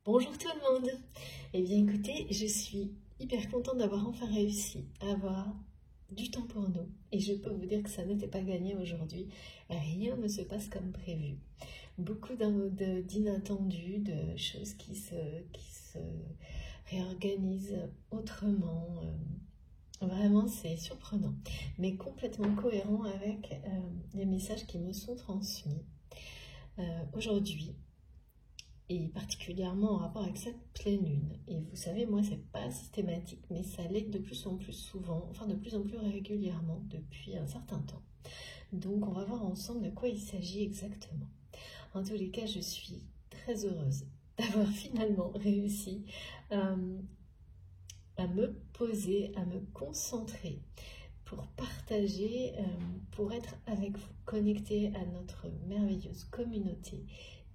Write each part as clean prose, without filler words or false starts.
Bonjour tout le monde. Eh bien écoutez, je suis hyper contente d'avoir enfin réussi à avoir du temps pour nous. Et je peux vous dire que ça n'était pas gagné aujourd'hui. Rien ne se passe comme prévu. Beaucoup d'inattendus, de choses qui se réorganisent autrement. Vraiment, c'est surprenant, mais complètement cohérent avec les messages qui me sont transmis aujourd'hui. Et particulièrement en rapport avec cette pleine lune. Et vous savez, moi, c'est pas systématique, mais ça l'est de plus en plus souvent, enfin de plus en plus régulièrement depuis un certain temps. Donc, on va voir ensemble de quoi il s'agit exactement. En tous les cas, je suis très heureuse d'avoir finalement réussi à me poser, à me concentrer pour partager, pour être avec vous, connecté à notre merveilleuse communauté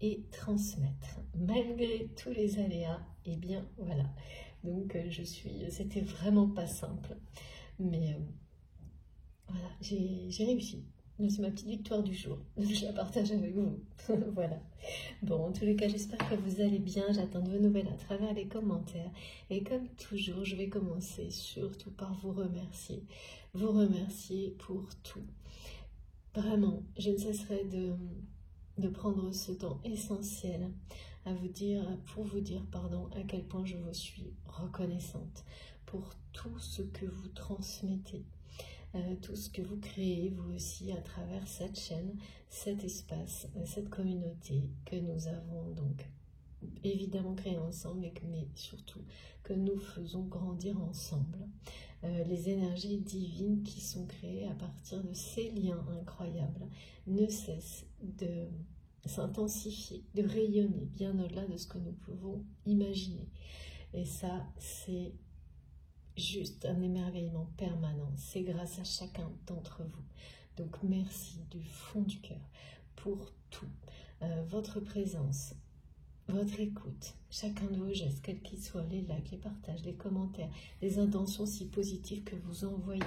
et transmettre malgré tous les aléas. Et bien voilà, donc c'était vraiment pas simple, mais voilà, j'ai réussi. C'est ma petite victoire du jour, je la partage avec vous. Voilà. Bon, en tous les cas, j'espère que vous allez bien. J'attends de vos nouvelles à travers les commentaires. Et comme toujours, je vais commencer surtout par vous remercier. Vous remercier pour tout. Vraiment, je ne cesserai de prendre ce temps essentiel à vous dire, pour vous dire, à quel point je vous suis reconnaissante pour tout ce que vous transmettez. Tout ce que vous créez vous aussi à travers cette chaîne, cet espace, cette communauté que nous avons donc évidemment créé ensemble, mais surtout que nous faisons grandir ensemble. Les énergies divines qui sont créées à partir de ces liens incroyables ne cessent de s'intensifier, de rayonner bien au-delà de ce que nous pouvons imaginer. Et ça, c'est juste un émerveillement permanent. C'est grâce à chacun d'entre vous. Donc merci du fond du cœur pour tout. Votre présence, votre écoute, chacun de vos gestes, quels qu'ils soient, les likes, les partages, les commentaires, les intentions si positives que vous envoyez,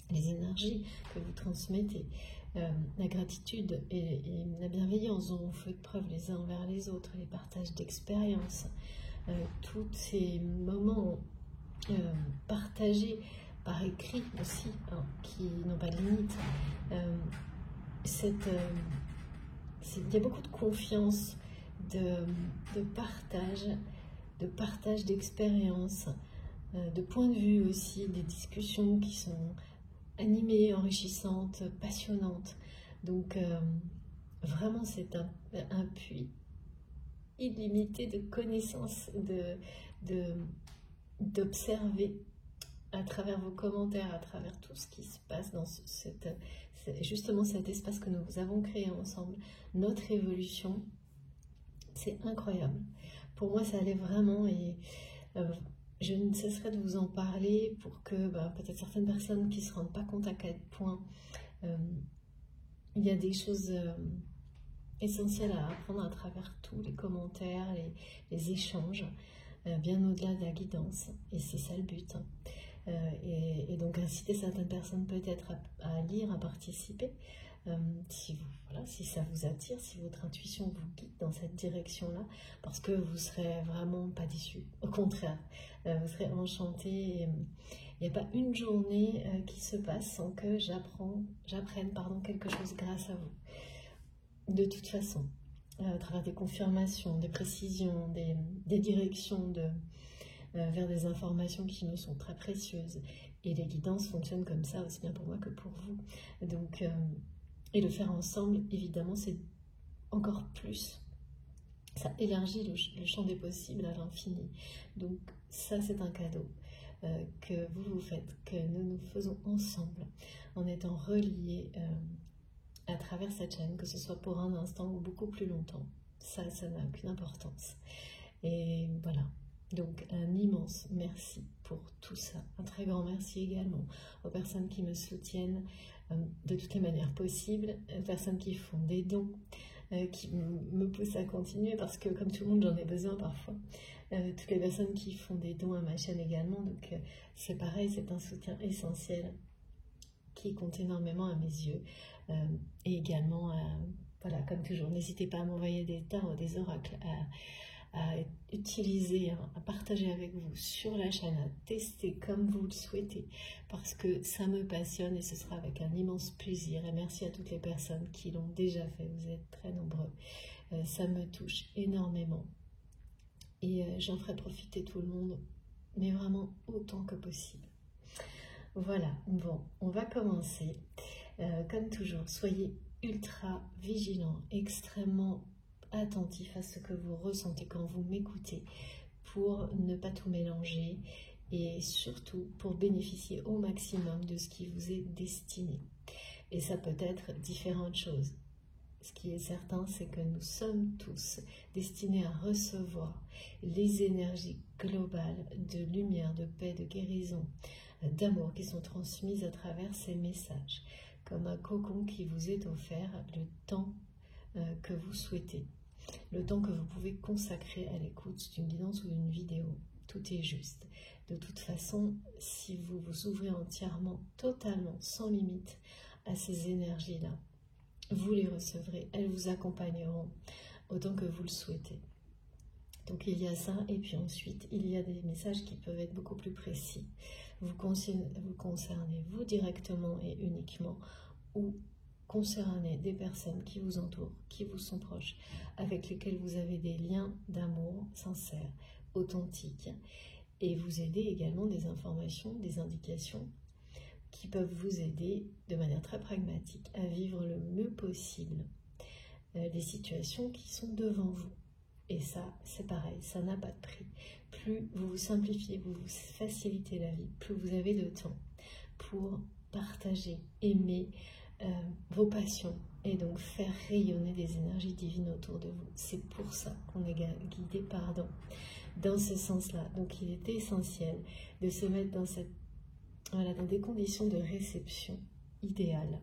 les énergies que vous transmettez, la gratitude et la bienveillance dont vous faites preuve les uns envers les autres, les partages d'expériences, tous ces moments partagés par écrit aussi, hein, qui n'ont pas de limite. Il y a beaucoup de confiance, de partage d'expériences, de points de vue aussi, des discussions qui sont animées, enrichissantes, passionnantes. Donc vraiment c'est un puits illimité de connaissances, d'observer à travers vos commentaires, à travers tout ce qui se passe dans justement cet espace que nous avons créé ensemble, notre évolution, c'est incroyable. Pour moi, ça allait vraiment et je ne cesserai de vous en parler pour que peut-être certaines personnes qui ne se rendent pas compte à quel point il y a des choses essentielles à apprendre à travers tous les commentaires, les échanges, bien au-delà de la guidance, et c'est ça le but. Et donc inciter certaines personnes peut-être à lire, à participer, si ça vous attire, si votre intuition vous guide dans cette direction-là, parce que vous ne serez vraiment pas déçus. Au contraire, vous serez enchantés. Il n'y a pas une journée qui se passe sans que j'apprenne quelque chose grâce à vous. De toute façon, à travers des confirmations, des précisions, des directions vers des informations qui nous sont très précieuses. Et les guidances fonctionnent comme ça, aussi bien pour moi que pour vous. Donc, et le faire ensemble, évidemment, c'est encore plus. Ça élargit le champ des possibles à l'infini. Donc ça, c'est un cadeau que vous faites, que nous faisons ensemble, en étant reliés à travers cette chaîne, que ce soit pour un instant ou beaucoup plus longtemps. Ça n'a aucune importance. Et voilà. Donc un immense merci pour tout ça. Un très grand merci également aux personnes qui me soutiennent de toutes les manières possibles, aux personnes qui font des dons, qui me poussent à continuer parce que comme tout le monde j'en ai besoin parfois. Toutes les personnes qui font des dons à ma chaîne également, donc c'est pareil, c'est un soutien essentiel qui compte énormément à mes yeux. Et également, voilà, comme toujours, n'hésitez pas à m'envoyer des tarots, des oracles, à utiliser, à partager avec vous sur la chaîne, à tester comme vous le souhaitez, parce que ça me passionne et ce sera avec un immense plaisir. Et merci à toutes les personnes qui l'ont déjà fait, vous êtes très nombreux. Ça me touche énormément et j'en ferai profiter tout le monde, mais vraiment autant que possible. Voilà, bon, on va commencer. Comme toujours, soyez ultra vigilants, extrêmement attentifs à ce que vous ressentez quand vous m'écoutez pour ne pas tout mélanger et surtout pour bénéficier au maximum de ce qui vous est destiné. Et ça peut être différentes choses. Ce qui est certain, c'est que nous sommes tous destinés à recevoir les énergies globales de lumière, de paix, de guérison, d'amour qui sont transmises à travers ces messages, comme un cocon qui vous est offert le temps que vous souhaitez, le temps que vous pouvez consacrer à l'écoute d'une guidance ou d'une vidéo. Tout est juste. De toute façon, si vous vous ouvrez entièrement, totalement, sans limite à ces énergies-là, vous les recevrez, elles vous accompagneront autant que vous le souhaitez. Donc il y a ça, et puis ensuite il y a des messages qui peuvent être beaucoup plus précis. Vous concernez vous directement et uniquement, ou concernez des personnes qui vous entourent, qui vous sont proches, avec lesquelles vous avez des liens d'amour sincères, authentiques, et vous aider également des informations, des indications qui peuvent vous aider de manière très pragmatique à vivre le mieux possible les situations qui sont devant vous. Et ça, c'est pareil, ça n'a pas de prix. Plus vous vous simplifiez, vous vous facilitez la vie, plus vous avez de temps pour partager, aimer vos passions et donc faire rayonner des énergies divines autour de vous. C'est pour ça qu'on est guidé dans ce sens-là. Donc il est essentiel de se mettre dans dans des conditions de réception idéales.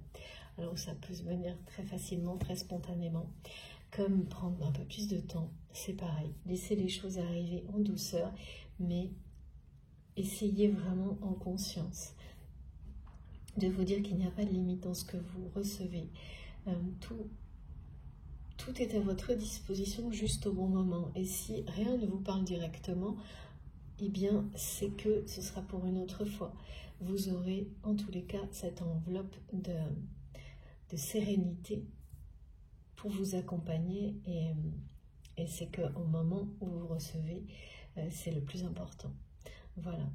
Alors ça peut se venir très facilement, très spontanément, comme prendre un peu plus de temps, c'est pareil. Laissez les choses arriver en douceur, mais essayez vraiment en conscience de vous dire qu'il n'y a pas de limite dans ce que vous recevez. Tout est à votre disposition juste au bon moment. Et si rien ne vous parle directement, eh bien, c'est que ce sera pour une autre fois. Vous aurez en tous les cas cette enveloppe de sérénité pour vous accompagner et c'est qu'au moment où vous recevez, c'est le plus important. Voilà.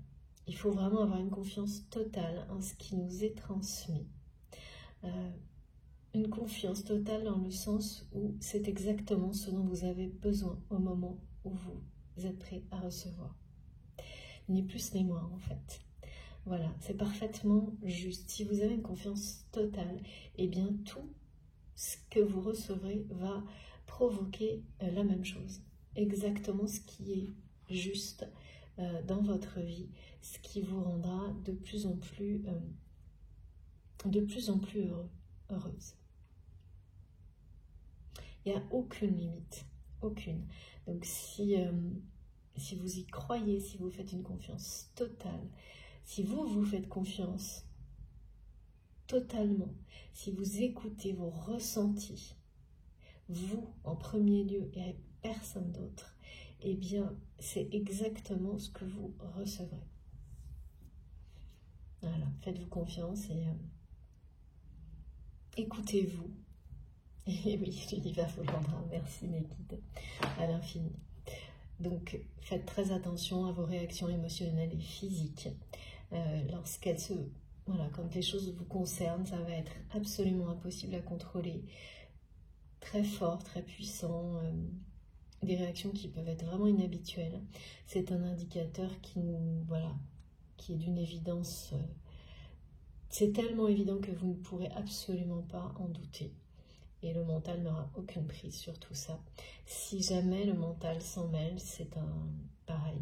Il faut vraiment avoir une confiance totale en ce qui nous est transmis. Une confiance totale dans le sens où c'est exactement ce dont vous avez besoin au moment où vous êtes prêt à recevoir. Ni plus ni moins en fait. Voilà, c'est parfaitement juste. Si vous avez une confiance totale, eh bien tout ce que vous recevrez va provoquer la même chose. Exactement ce qui est juste dans votre vie, ce qui vous rendra de plus en plus heureuse. Il n'y a aucune limite, aucune. Donc si vous y croyez, si vous faites une confiance totale, si vous faites confiance totalement, si vous écoutez vos ressentis, vous en premier lieu et personne d'autre, eh bien c'est exactement ce que vous recevrez. Voilà, faites-vous confiance et écoutez-vous. Et oui, l'univers vous le rendra. Merci mes guides, à l'infini. Donc faites très attention à vos réactions émotionnelles et physiques. Quand les choses vous concernent, ça va être absolument impossible à contrôler. Très fort, très puissant, des réactions qui peuvent être vraiment inhabituelles. C'est un indicateur qui est d'une évidence. C'est tellement évident que vous ne pourrez absolument pas en douter. Et le mental n'aura aucune prise sur tout ça. Si jamais le mental s'en mêle, c'est pareil.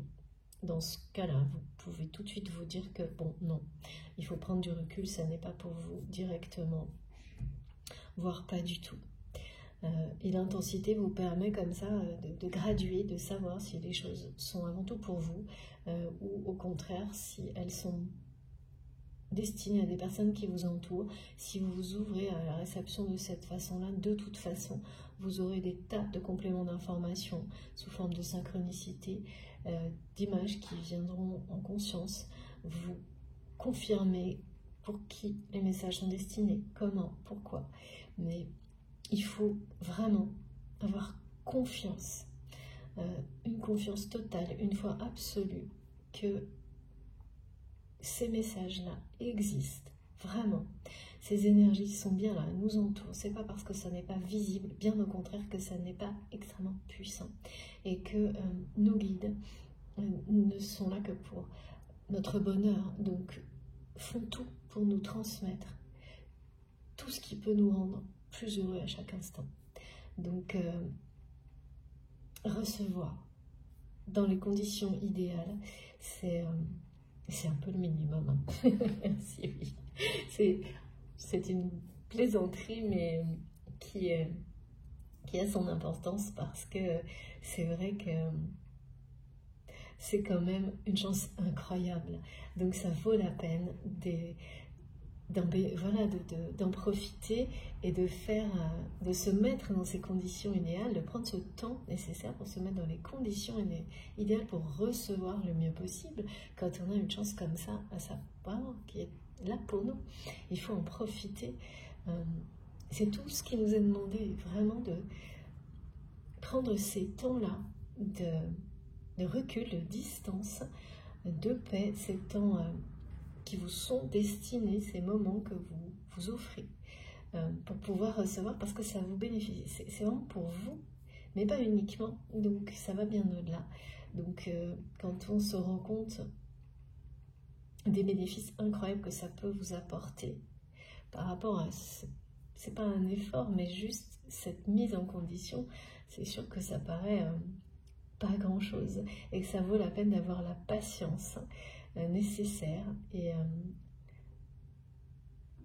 Dans ce cas-là, vous pouvez tout de suite vous dire que bon, non, il faut prendre du recul, ça n'est pas pour vous directement, voire pas du tout. Et l'intensité vous permet comme ça de graduer, de savoir si les choses sont avant tout pour vous ou au contraire si elles sont destinées à des personnes qui vous entourent. Si vous vous ouvrez à la réception de cette façon-là, de toute façon, vous aurez des tas de compléments d'informations sous forme de synchronicité, d'images qui viendront en conscience, vous confirmer pour qui les messages sont destinés, comment, pourquoi. Mais il faut vraiment avoir confiance, une confiance totale, une foi absolue que ces messages-là existent, vraiment. Ces énergies sont bien là, elles nous entourent. C'est pas parce que ça n'est pas visible, bien au contraire, que ça n'est pas extrêmement puissant. Et que nos guides ne sont là que pour notre bonheur, donc font tout pour nous transmettre tout ce qui peut nous rendre plus heureux à chaque instant. Donc, recevoir dans les conditions idéales, c'est un peu le minimum. Hein. Si, oui. C'est une plaisanterie, mais qui a son importance parce que c'est vrai que c'est quand même une chance incroyable. Donc ça vaut la peine d'en profiter et de se mettre dans ces conditions idéales, de prendre ce temps nécessaire pour se mettre dans les conditions idéales pour recevoir le mieux possible quand on a une chance comme ça à sa part qui est là pour nous. Il faut en profiter. C'est tout ce qui nous est demandé, vraiment de prendre ces temps-là de recul, de distance, de paix, ces temps qui vous sont destinés, ces moments que vous offrez pour pouvoir recevoir, parce que ça vous bénéficie. C'est vraiment pour vous, mais pas uniquement, donc ça va bien au-delà. Donc quand on se rend compte des bénéfices incroyables que ça peut vous apporter par rapport à... C'est pas un effort, mais juste cette mise en condition, c'est sûr que ça paraît pas grand-chose et que ça vaut la peine d'avoir la patience nécessaire et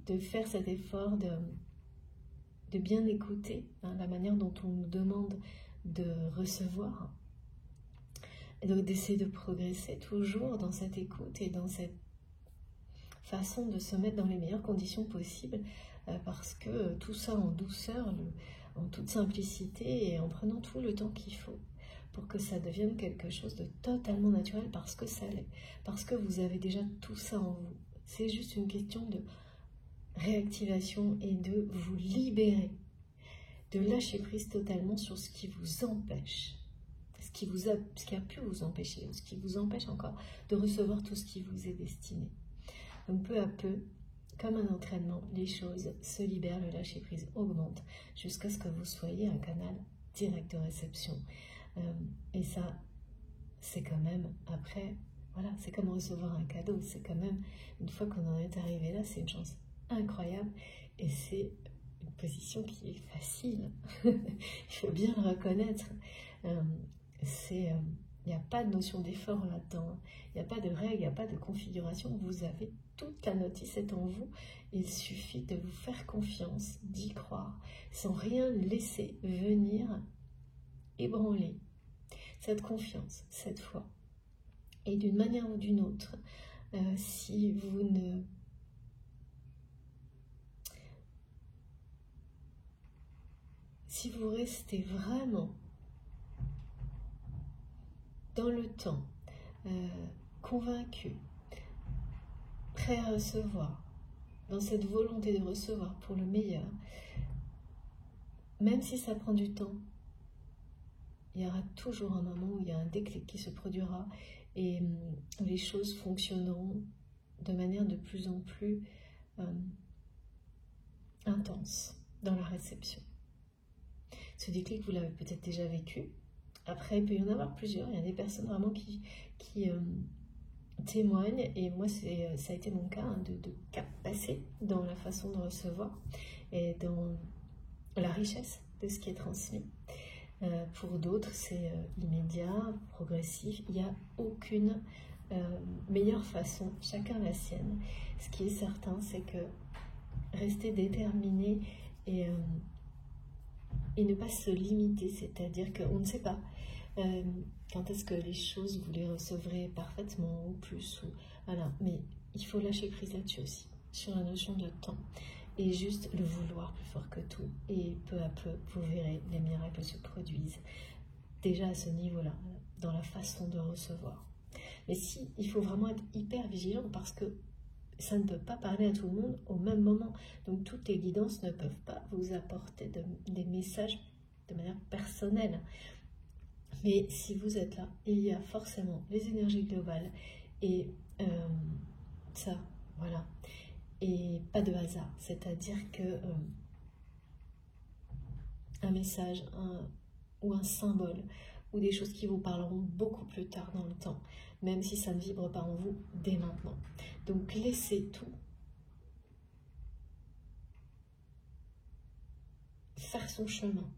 de faire cet effort de bien écouter la manière dont on nous demande de recevoir. Et donc d'essayer de progresser toujours dans cette écoute et dans cette façon de se mettre dans les meilleures conditions possibles, parce que tout ça en douceur, en toute simplicité et en prenant tout le temps qu'il faut pour que ça devienne quelque chose de totalement naturel, parce que ça l'est, parce que vous avez déjà tout ça en vous. C'est juste une question de réactivation et de vous libérer, de lâcher prise totalement sur ce qui vous empêche, ce qui a pu vous empêcher, ou ce qui vous empêche encore de recevoir tout ce qui vous est destiné. Donc peu à peu, comme un entraînement, les choses se libèrent, le lâcher prise augmente jusqu'à ce que vous soyez un canal direct de réception. Et ça, c'est quand même, après, voilà, c'est comme recevoir un cadeau. C'est quand même, une fois qu'on en est arrivé là, c'est une chance incroyable. Et c'est une position qui est facile. Il faut bien le reconnaître. Il n'y a pas de notion d'effort là-dedans. Il n'y a pas de règle, il n'y a pas de configuration. Vous avez toute la notice est en vous. Il suffit de vous faire confiance, d'y croire, sans rien laisser venir ébranler cette confiance, cette foi. Et d'une manière ou d'une autre, si vous restez vraiment dans le temps, convaincu, prêt à recevoir, dans cette volonté de recevoir pour le meilleur, même si ça prend du temps, il y aura toujours un moment où il y a un déclic qui se produira et les choses fonctionneront de manière de plus en plus intense dans la réception. Ce déclic, vous l'avez peut-être déjà vécu. Après, il peut y en avoir plusieurs. Il y a des personnes vraiment qui témoignent. Et moi, ça a été mon cas, de cap passé dans la façon de recevoir et dans la richesse de ce qui est transmis. Pour d'autres, c'est immédiat, progressif. Il n'y a aucune meilleure façon, chacun la sienne. Ce qui est certain, c'est que rester déterminé et ne pas se limiter, c'est-à-dire qu'on ne sait pas quand est-ce que les choses, vous les recevrez parfaitement ou plus. Voilà. Mais il faut lâcher prise là-dessus aussi, sur la notion de temps. et juste le vouloir plus fort que tout. Et peu à peu, vous verrez, les miracles se produisent déjà à ce niveau-là, dans la façon de recevoir. Mais si, il faut vraiment être hyper vigilant parce que ça ne peut pas parler à tout le monde au même moment. Donc toutes les guidances ne peuvent pas vous apporter des messages de manière personnelle. Mais si vous êtes là, il y a forcément les énergies globales et ça, voilà. Et pas de hasard, c'est-à-dire que un message ou un symbole ou des choses qui vous parleront beaucoup plus tard dans le temps, même si ça ne vibre pas en vous dès maintenant. Donc laissez tout faire son chemin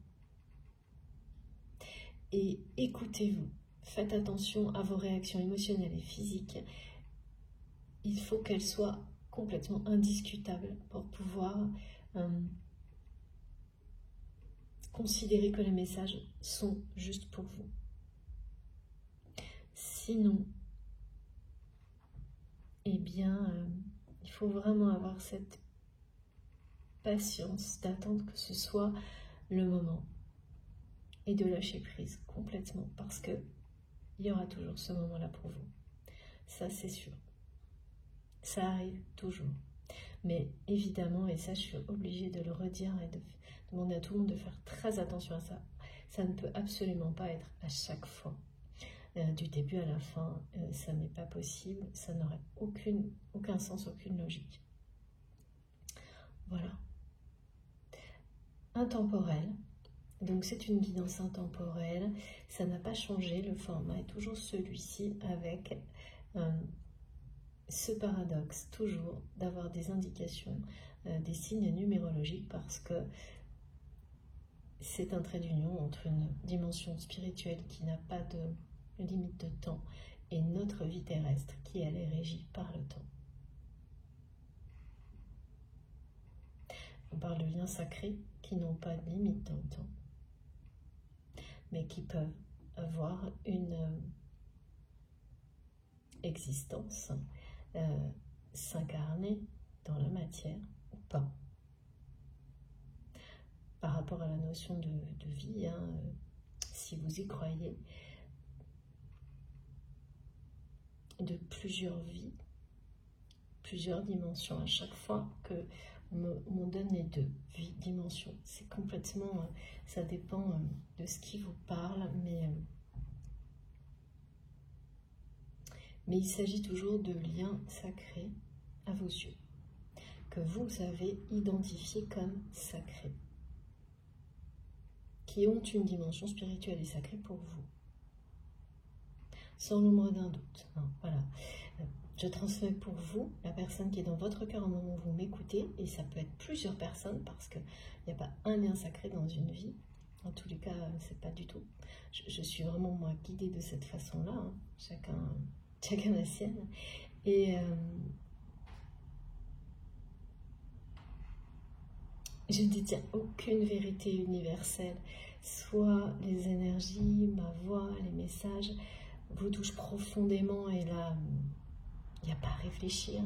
et écoutez-vous. Faites attention à vos réactions émotionnelles et physiques. Il faut qu'elles soient complètement indiscutables pour pouvoir considérer que les messages sont juste pour vous. Sinon, eh bien, il faut vraiment avoir cette patience d'attendre que ce soit le moment et de lâcher prise complètement parce que il y aura toujours ce moment-là pour vous. Ça, c'est sûr. Ça arrive toujours. Mais évidemment, et ça, je suis obligée de le redire et de demander à tout le monde de faire très attention à ça. Ça ne peut absolument pas être à chaque fois. Du début à la fin, ça n'est pas possible. Ça n'aurait aucun sens, aucune logique. Voilà. Intemporel. Donc c'est une guidance intemporelle. Ça n'a pas changé. Le format est toujours celui-ci avec ce paradoxe, toujours, d'avoir des indications, des signes numérologiques parce que c'est un trait d'union entre une dimension spirituelle qui n'a pas de limite de temps et notre vie terrestre qui, elle, est régie par le temps. On parle de liens sacrés qui n'ont pas de limite dans le temps, mais qui peuvent avoir une existence, s'incarner dans la matière ou pas. Par rapport à la notion de vie, si vous y croyez, de plusieurs vies, plusieurs dimensions à chaque fois que on donne les deux dimensions. C'est complètement, ça dépend de ce qui vous parle, mais il s'agit toujours de liens sacrés à vos yeux, que vous avez identifiés comme sacrés, qui ont une dimension spirituelle et sacrée pour vous, sans l'ombre d'un doute. Voilà. Je transmets pour vous, la personne qui est dans votre cœur au moment où vous m'écoutez, et ça peut être plusieurs personnes, parce qu'il n'y a pas un lien sacré dans une vie. En tous les cas, c'est pas du tout. Je suis vraiment, moi, guidée de cette façon-là. Chacun la sienne. Et je ne détiens aucune vérité universelle. Soit les énergies, ma voix, les messages vous touchent profondément et là, il n'y a pas à réfléchir.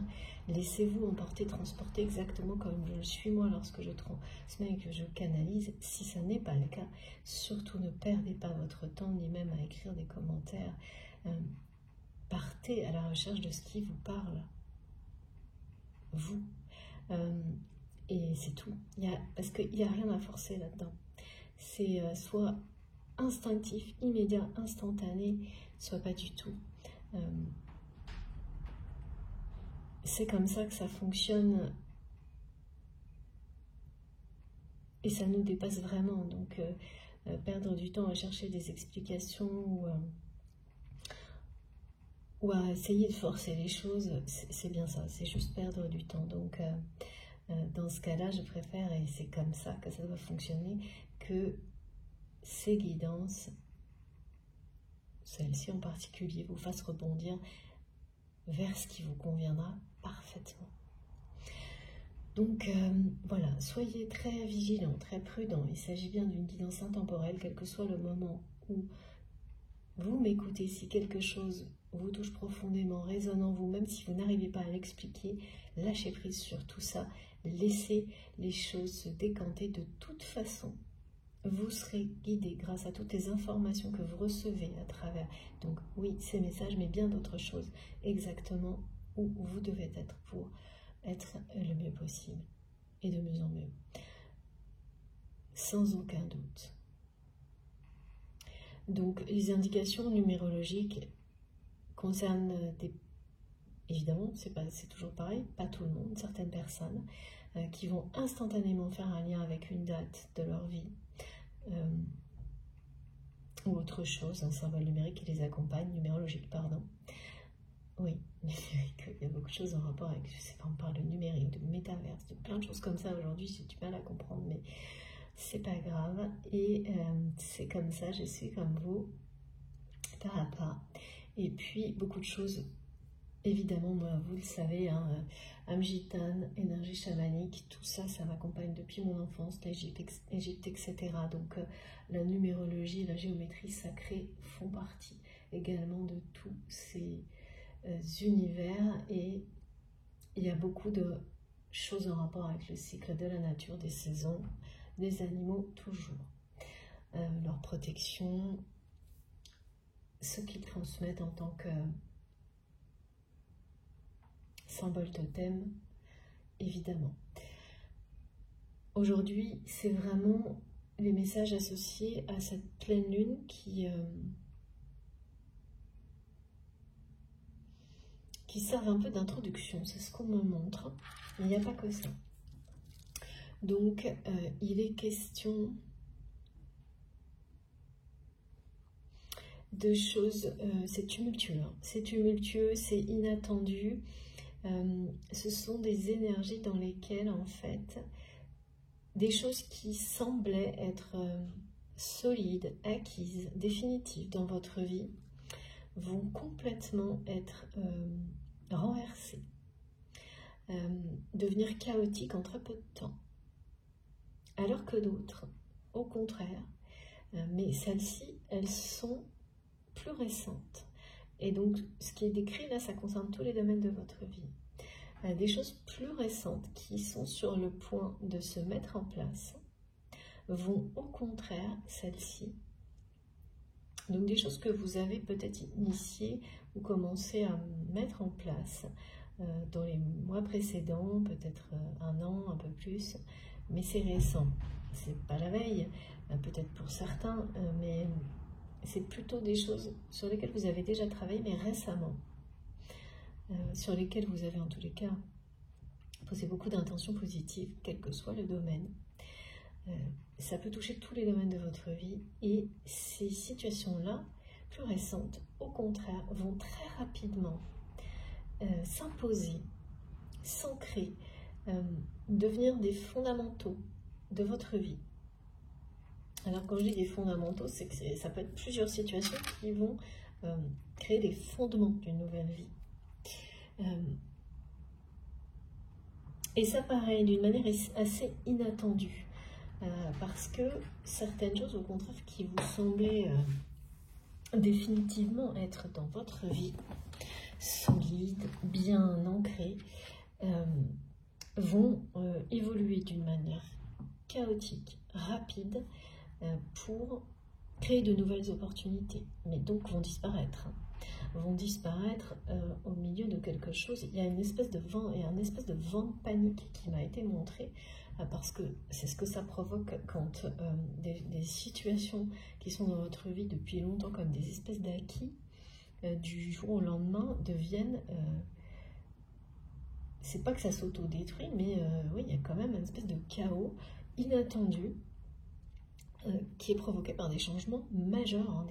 Laissez-vous emporter, transporter exactement comme je le suis moi lorsque je transmets et que je canalise. Si ça n'est pas le cas, surtout ne perdez pas votre temps, ni même à écrire des commentaires. Partez à la recherche de ce qui vous parle. Vous. Et c'est tout. Parce qu'il n'y a rien à forcer là-dedans. C'est soit instinctif, immédiat, instantané, soit pas du tout. C'est comme ça que ça fonctionne et ça nous dépasse vraiment. Donc perdre du temps à chercher des explications ou à essayer de forcer les choses, c'est bien ça, c'est juste perdre du temps. Donc dans ce cas-là, je préfère, et c'est comme ça que ça doit fonctionner, que ces guidances, celle-ci en particulier, vous fassent rebondir vers ce qui vous conviendra parfaitement. Donc voilà, soyez très vigilants, très prudents. Il s'agit bien d'une guidance intemporelle, quel que soit le moment où vous m'écoutez, si quelque chose vous touche profondément, résonne en vous, même si vous n'arrivez pas à l'expliquer, lâchez prise sur tout ça, laissez les choses se décanter. De toute façon, vous serez guidé grâce à toutes les informations que vous recevez à travers, donc oui, ces messages, mais bien d'autres choses, exactement où vous devez être pour être le mieux possible et de mieux en mieux, sans aucun doute. Donc les indications numérologiques concernent évidemment, c'est toujours pareil, pas tout le monde, certaines personnes qui vont instantanément faire un lien avec une date de leur vie ou autre chose, un symbole numérique qui les accompagne, numérologique, pardon. Oui, numérique, il y a beaucoup de choses en rapport avec, je sais pas, on parle de numérique, de métaverse, de plein de choses comme ça aujourd'hui, j'ai du mal à comprendre, mais c'est pas grave, et c'est comme ça, je suis comme vous, pas à pas. Et puis, beaucoup de choses, évidemment, moi, vous le savez, hein, âme gitane, énergie chamanique, tout ça, ça m'accompagne depuis mon enfance, l'Égypte, etc. Donc, la numérologie, la géométrie sacrée font partie également de tous ces univers, et il y a beaucoup de choses en rapport avec le cycle de la nature, des saisons, des animaux, toujours. Leur protection, ce qu'ils transmettent en tant que symbole totem, évidemment. Aujourd'hui, c'est vraiment les messages associés à cette pleine lune qui servent un peu d'introduction, c'est ce qu'on me montre. Il n'y a pas que ça. Donc, il est question de choses, c'est tumultueux, c'est inattendu. Ce sont des énergies dans lesquelles, en fait, des choses qui semblaient être solides, acquises, définitives dans votre vie, vont complètement être renversées, devenir chaotiques en très peu de temps. Alors que d'autres, au contraire, mais celles-ci, elles sont plus récentes. Et donc, ce qui est décrit là, ça concerne tous les domaines de votre vie. Des choses plus récentes qui sont sur le point de se mettre en place vont au contraire, celles-ci, donc des choses que vous avez peut-être initiées ou commencé à mettre en place dans les mois précédents, peut-être un an, un peu plus, mais c'est récent. C'est pas la veille, peut-être pour certains, mais c'est plutôt des choses sur lesquelles vous avez déjà travaillé, mais récemment, sur lesquelles vous avez en tous les cas posé beaucoup d'intentions positives, quel que soit le domaine. Ça peut toucher tous les domaines de votre vie, et ces situations-là, plus récentes, au contraire, vont très rapidement s'imposer, s'ancrer, devenir des fondamentaux de votre vie. Alors quand je dis des fondamentaux, c'est que ça peut être plusieurs situations qui vont créer des fondements d'une nouvelle vie. Et ça paraît d'une manière assez inattendue, parce que certaines choses au contraire qui vous semblaient définitivement être dans votre vie, solides, bien ancrées, vont évoluer d'une manière chaotique, rapide, pour créer de nouvelles opportunités, mais donc vont disparaître au milieu de quelque chose. Il y a une espèce de vent et un espèce de vent de panique qui m'a été montré, parce que c'est ce que ça provoque quand des situations qui sont dans votre vie depuis longtemps comme des espèces d'acquis, du jour au lendemain deviennent, c'est pas que ça s'auto-détruit, mais oui, il y a quand même une espèce de chaos inattendu qui est provoqué par des changements majeurs, hein,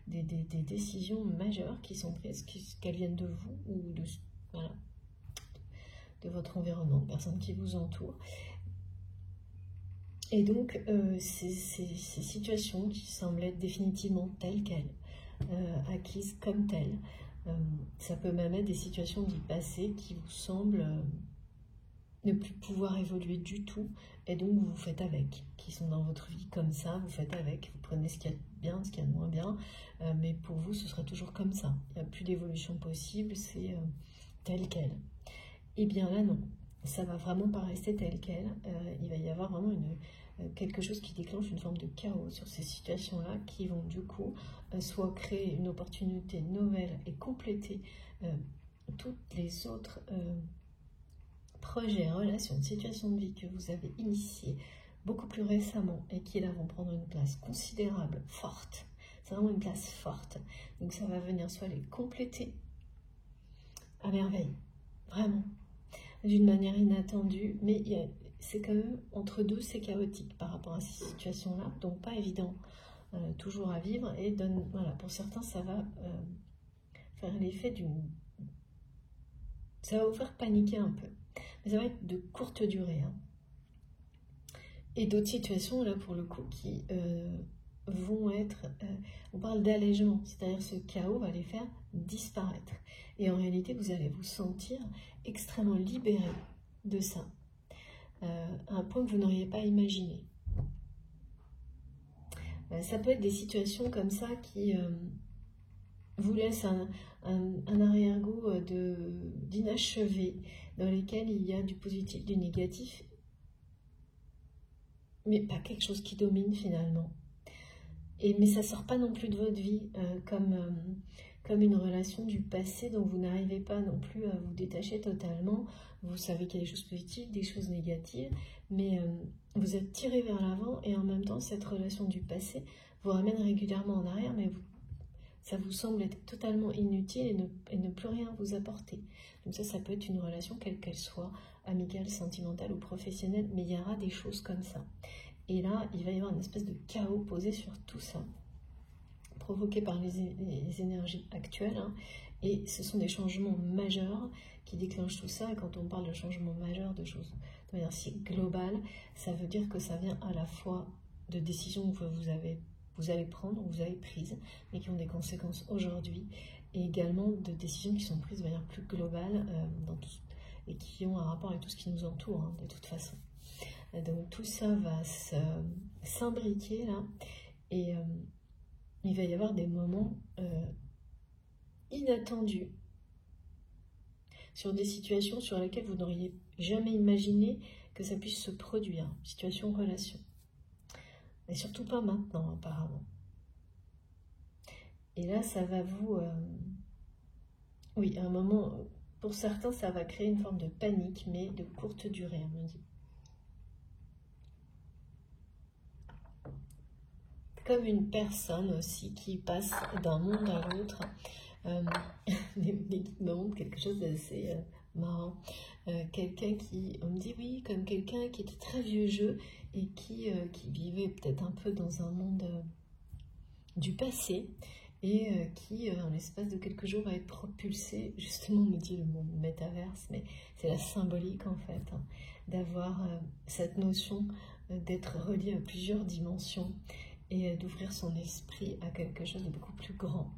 des décisions majeures qui sont prises, qu'elles viennent de vous ou de votre environnement, de personnes qui vous entourent. Et donc, ces situations qui semblent être définitivement telles quelles, acquises comme telles, ça peut même être des situations du passé qui vous semblent ne plus pouvoir évoluer du tout, et donc vous faites avec, qui sont dans votre vie comme ça, vous faites avec, vous prenez ce qu'il y a bien, ce qu'il y a de moins bien, mais pour vous, ce sera toujours comme ça. Il n'y a plus d'évolution possible, c'est tel quel. Eh bien là, non. Ça va vraiment pas rester tel quel. Il va y avoir vraiment quelque chose qui déclenche une forme de chaos sur ces situations-là qui vont du coup soit créer une opportunité nouvelle et compléter toutes les autres projets, relations, situations de vie que vous avez initiées beaucoup plus récemment et qui là vont prendre une place considérable, forte. C'est vraiment une place forte. Donc ça va venir soit les compléter à merveille, vraiment, d'une manière inattendue, mais c'est quand même entre deux, c'est chaotique par rapport à ces situations-là, donc pas évident toujours à vivre, et voilà, pour certains ça va faire l'effet ça va vous faire paniquer un peu, mais ça va être de courte durée, hein. Et d'autres situations là pour le coup qui vont être, on parle d'allègement, c'est-à-dire ce chaos va les faire disparaître, et en réalité vous allez vous sentir extrêmement libéré de ça, à un point que vous n'auriez pas imaginé. Ça peut être des situations comme ça qui vous laissent un arrière-goût d'inachevé, dans lesquels il y a du positif, du négatif, mais pas quelque chose qui domine finalement. Mais ça ne sort pas non plus de votre vie comme une relation du passé dont vous n'arrivez pas non plus à vous détacher totalement. Vous savez qu'il y a des choses positives, des choses négatives, mais vous êtes tiré vers l'avant, et en même temps cette relation du passé vous ramène régulièrement en arrière, mais ça vous semble être totalement inutile et ne plus rien vous apporter. Donc ça peut être une relation quelle qu'elle soit, amicale, sentimentale ou professionnelle, mais il y aura des choses comme ça. Et là, il va y avoir une espèce de chaos posé sur tout ça, provoqué par les énergies actuelles, hein. Et ce sont des changements majeurs qui déclenchent tout ça. Et quand on parle de changements majeurs, de choses de manière si globale, ça veut dire que ça vient à la fois de décisions que vous allez prendre, ou vous avez prises, mais qui ont des conséquences aujourd'hui, et également de décisions qui sont prises de manière plus globale et qui ont un rapport avec tout ce qui nous entoure, hein, de toute façon. Donc tout ça va s'imbriquer là, et il va y avoir des moments inattendus sur des situations sur lesquelles vous n'auriez jamais imaginé que ça puisse se produire, situation, relation. Mais surtout pas maintenant, apparemment. Et là, ça va vous... oui, à un moment, pour certains, ça va créer une forme de panique, mais de courte durée, on me dit. Comme une personne aussi qui passe d'un monde à l'autre. Les guides me montrent quelque chose d'assez marrant. Quelqu'un qui, on me dit oui, comme quelqu'un qui était très vieux jeu et qui vivait peut-être un peu dans un monde du passé, et qui, en l'espace de quelques jours, va être propulsé, justement, on me dit le mot métaverse, mais c'est la symbolique en fait, hein, d'avoir cette notion d'être relié à plusieurs dimensions, et d'ouvrir son esprit à quelque chose de beaucoup plus grand.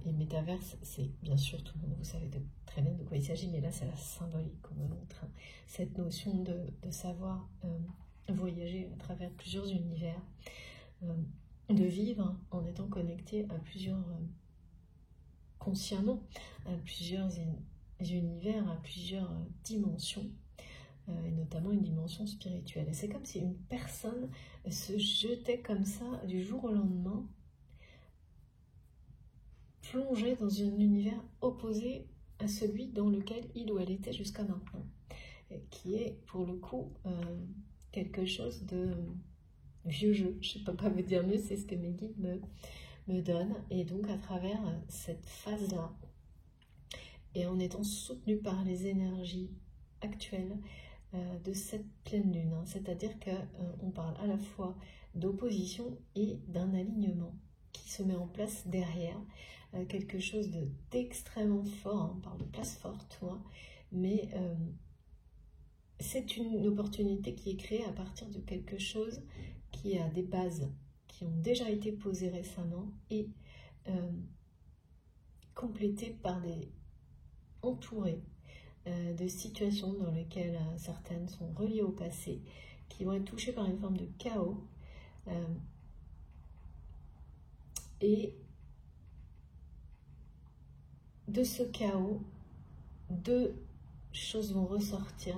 Et métaverse, c'est bien sûr, tout le monde, vous savez très bien de quoi il s'agit, mais là c'est la symbolique qu'on me montre, hein. Cette notion de savoir voyager à travers plusieurs univers, de vivre en étant connecté à plusieurs, consciemment, à plusieurs univers, à plusieurs dimensions, et notamment une dimension spirituelle. Et c'est comme si une personne se jetait comme ça du jour au lendemain, plongée dans un univers opposé à celui dans lequel il ou elle était jusqu'à maintenant, qui est pour le coup quelque chose de vieux jeu. Je ne sais pas vous dire mieux, c'est ce que mes guides me donnent. Et donc à travers cette phase-là, et en étant soutenu par les énergies actuelles de cette pleine lune, hein, c'est-à-dire qu'on parle à la fois d'opposition et d'un alignement qui se met en place derrière, quelque chose d'extrêmement fort, hein, on parle de place forte, moi, mais c'est une opportunité qui est créée à partir de quelque chose qui a des bases qui ont déjà été posées récemment, et complétées par entourées de situations dans lesquelles certaines sont reliées au passé, qui vont être touchées par une forme de chaos, Et de ce chaos, deux choses vont ressortir.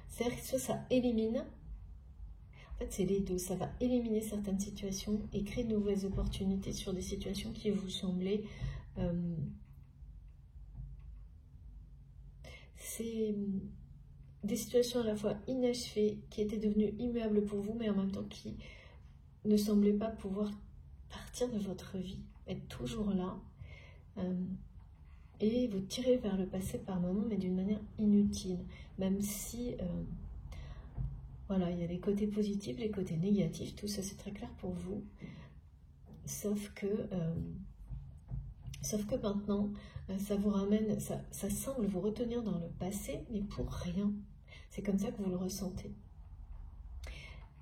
C'est-à-dire que ça élimine, en fait c'est les deux, ça va éliminer certaines situations et créer de nouvelles opportunités sur des situations qui vous semblaient... c'est des situations à la fois inachevées, qui étaient devenues immuables pour vous, mais en même temps qui ne semblaient pas pouvoir partir de votre vie, être toujours là, et vous tirer vers le passé par moments, mais d'une manière inutile, même si, voilà, il y a les côtés positifs, les côtés négatifs, tout ça c'est très clair pour vous, sauf que maintenant, ça vous ramène, ça semble vous retenir dans le passé, mais pour rien. C'est comme ça que vous le ressentez.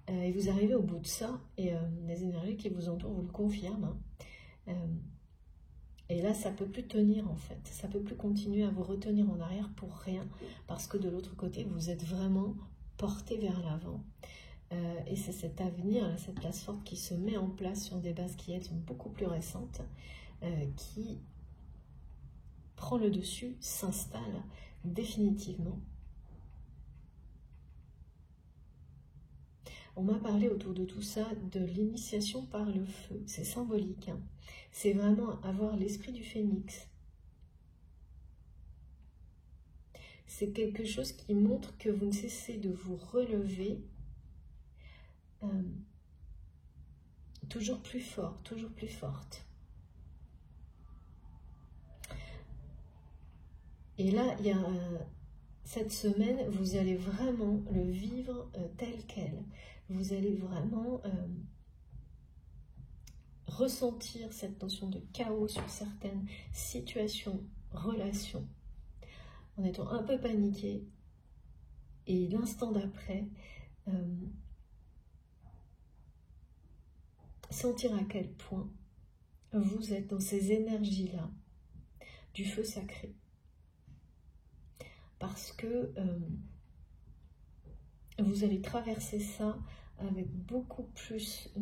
Et vous arrivez au bout de ça, et les énergies qui vous entourent vous le confirment. Et là, ça ne peut plus tenir en fait. Ça ne peut plus continuer à vous retenir en arrière pour rien, parce que de l'autre côté, vous êtes vraiment porté vers l'avant. Et c'est cet avenir, cette place forte qui se met en place sur des bases qui sont beaucoup plus récentes, qui prend le dessus, s'installe définitivement. On m'a parlé autour de tout ça de l'initiation par le feu. C'est symbolique, hein. C'est vraiment avoir l'esprit du phénix. C'est quelque chose qui montre que vous ne cessez de vous relever toujours plus fort, toujours plus forte. Et là, il y a cette semaine, vous allez vraiment le vivre tel quel. Vous allez vraiment ressentir cette notion de chaos sur certaines situations, relations, en étant un peu paniqué. Et l'instant d'après, sentir à quel point vous êtes dans ces énergies-là du feu sacré. Parce que vous allez traverser ça avec beaucoup plus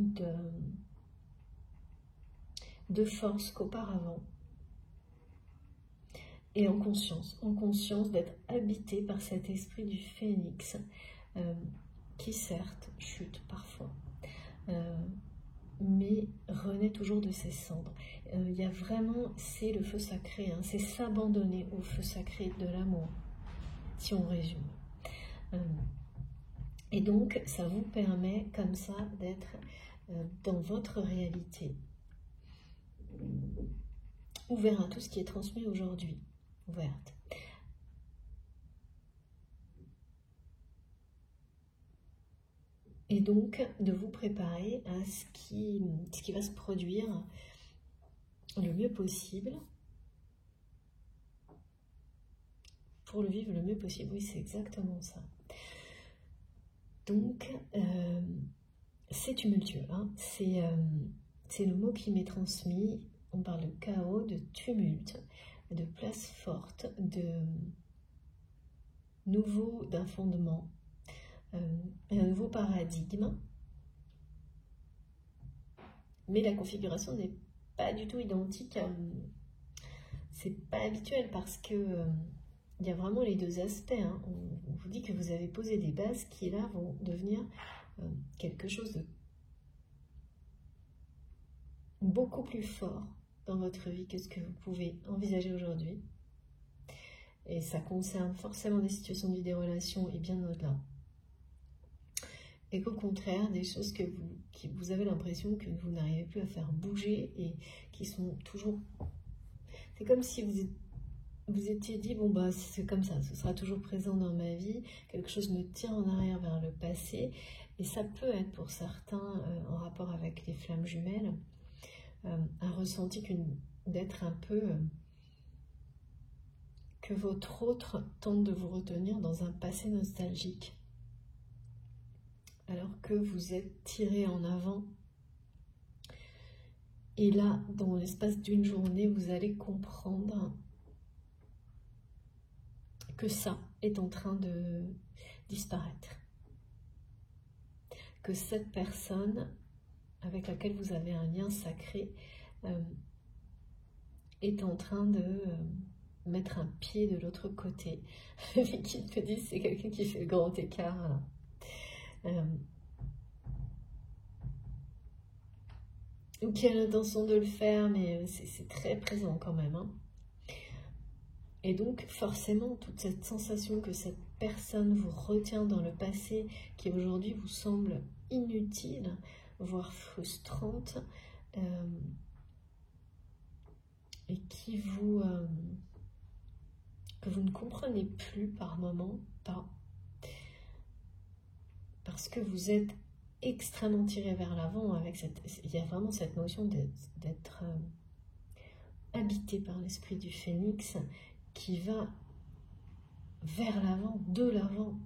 de force qu'auparavant. Et en conscience d'être habité par cet esprit du phénix qui certes chute parfois, mais renaît toujours de ses cendres. Il y a vraiment, c'est le feu sacré, hein, c'est s'abandonner au feu sacré de l'amour, si on résume. Et donc, ça vous permet comme ça d'être dans votre réalité, ouvert à tout ce qui est transmis aujourd'hui, ouverte. Et donc, de vous préparer à ce qui va se produire le mieux possible, pour le vivre le mieux possible. Oui, c'est exactement ça. Donc, c'est tumultueux, hein. C'est le mot qui m'est transmis. On parle de chaos, de tumulte, de place forte, d'un fondement, un nouveau paradigme. Mais la configuration n'est pas du tout identique. C'est pas habituel parce que il y a vraiment les deux aspects, hein. On vous dit que vous avez posé des bases qui là vont devenir quelque chose de beaucoup plus fort dans votre vie que ce que vous pouvez envisager aujourd'hui. Et ça concerne forcément des situations de vie, des relations et bien au-delà. Et qu'au contraire, des choses que vous avez l'impression que vous n'arrivez plus à faire bouger et qui sont toujours... C'est comme si vous étiez dit, bon bah c'est comme ça, ce sera toujours présent dans ma vie, quelque chose me tire en arrière vers le passé, et ça peut être pour certains en rapport avec les flammes jumelles, un ressenti d'être un peu... que votre autre tente de vous retenir dans un passé nostalgique, alors que vous êtes tiré en avant. Et là, dans l'espace d'une journée, vous allez comprendre que ça est en train de disparaître. Que cette personne avec laquelle vous avez un lien sacré est en train de mettre un pied de l'autre côté. Les guides me disent c'est quelqu'un qui fait le grand écart. Ou qui a l'intention de le faire, mais c'est très présent quand même. Hein. Et donc forcément, toute cette sensation que cette personne vous retient dans le passé, qui aujourd'hui vous semble inutile, voire frustrante, et qui vous que vous ne comprenez plus par moment, parce que vous êtes extrêmement tiré vers l'avant avec il y a vraiment cette notion d'être habité par l'esprit du phénix qui va vers l'avant, de l'avant,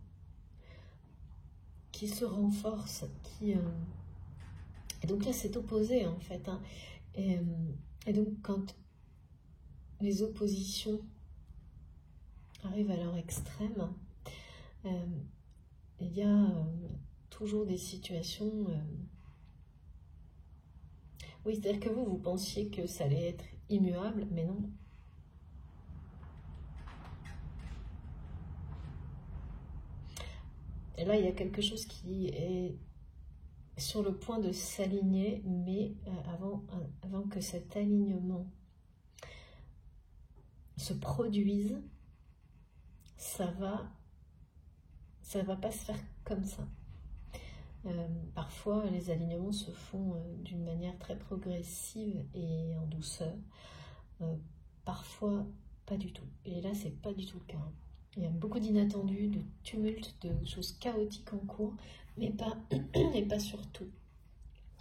qui se renforce, et donc là c'est opposé en fait, hein. Et donc quand les oppositions arrivent à leur extrême, il y a toujours des situations... oui, c'est-à-dire que vous pensiez que ça allait être immuable, mais non. Et là, il y a quelque chose qui est sur le point de s'aligner, mais avant que cet alignement se produise, ça va pas se faire comme ça. Parfois, les alignements se font d'une manière très progressive et en douceur. Parfois, pas du tout. Et là, c'est pas du tout le cas. Il y a beaucoup d'inattendus, de tumultes, de choses chaotiques en cours, mais pas, et pas surtout.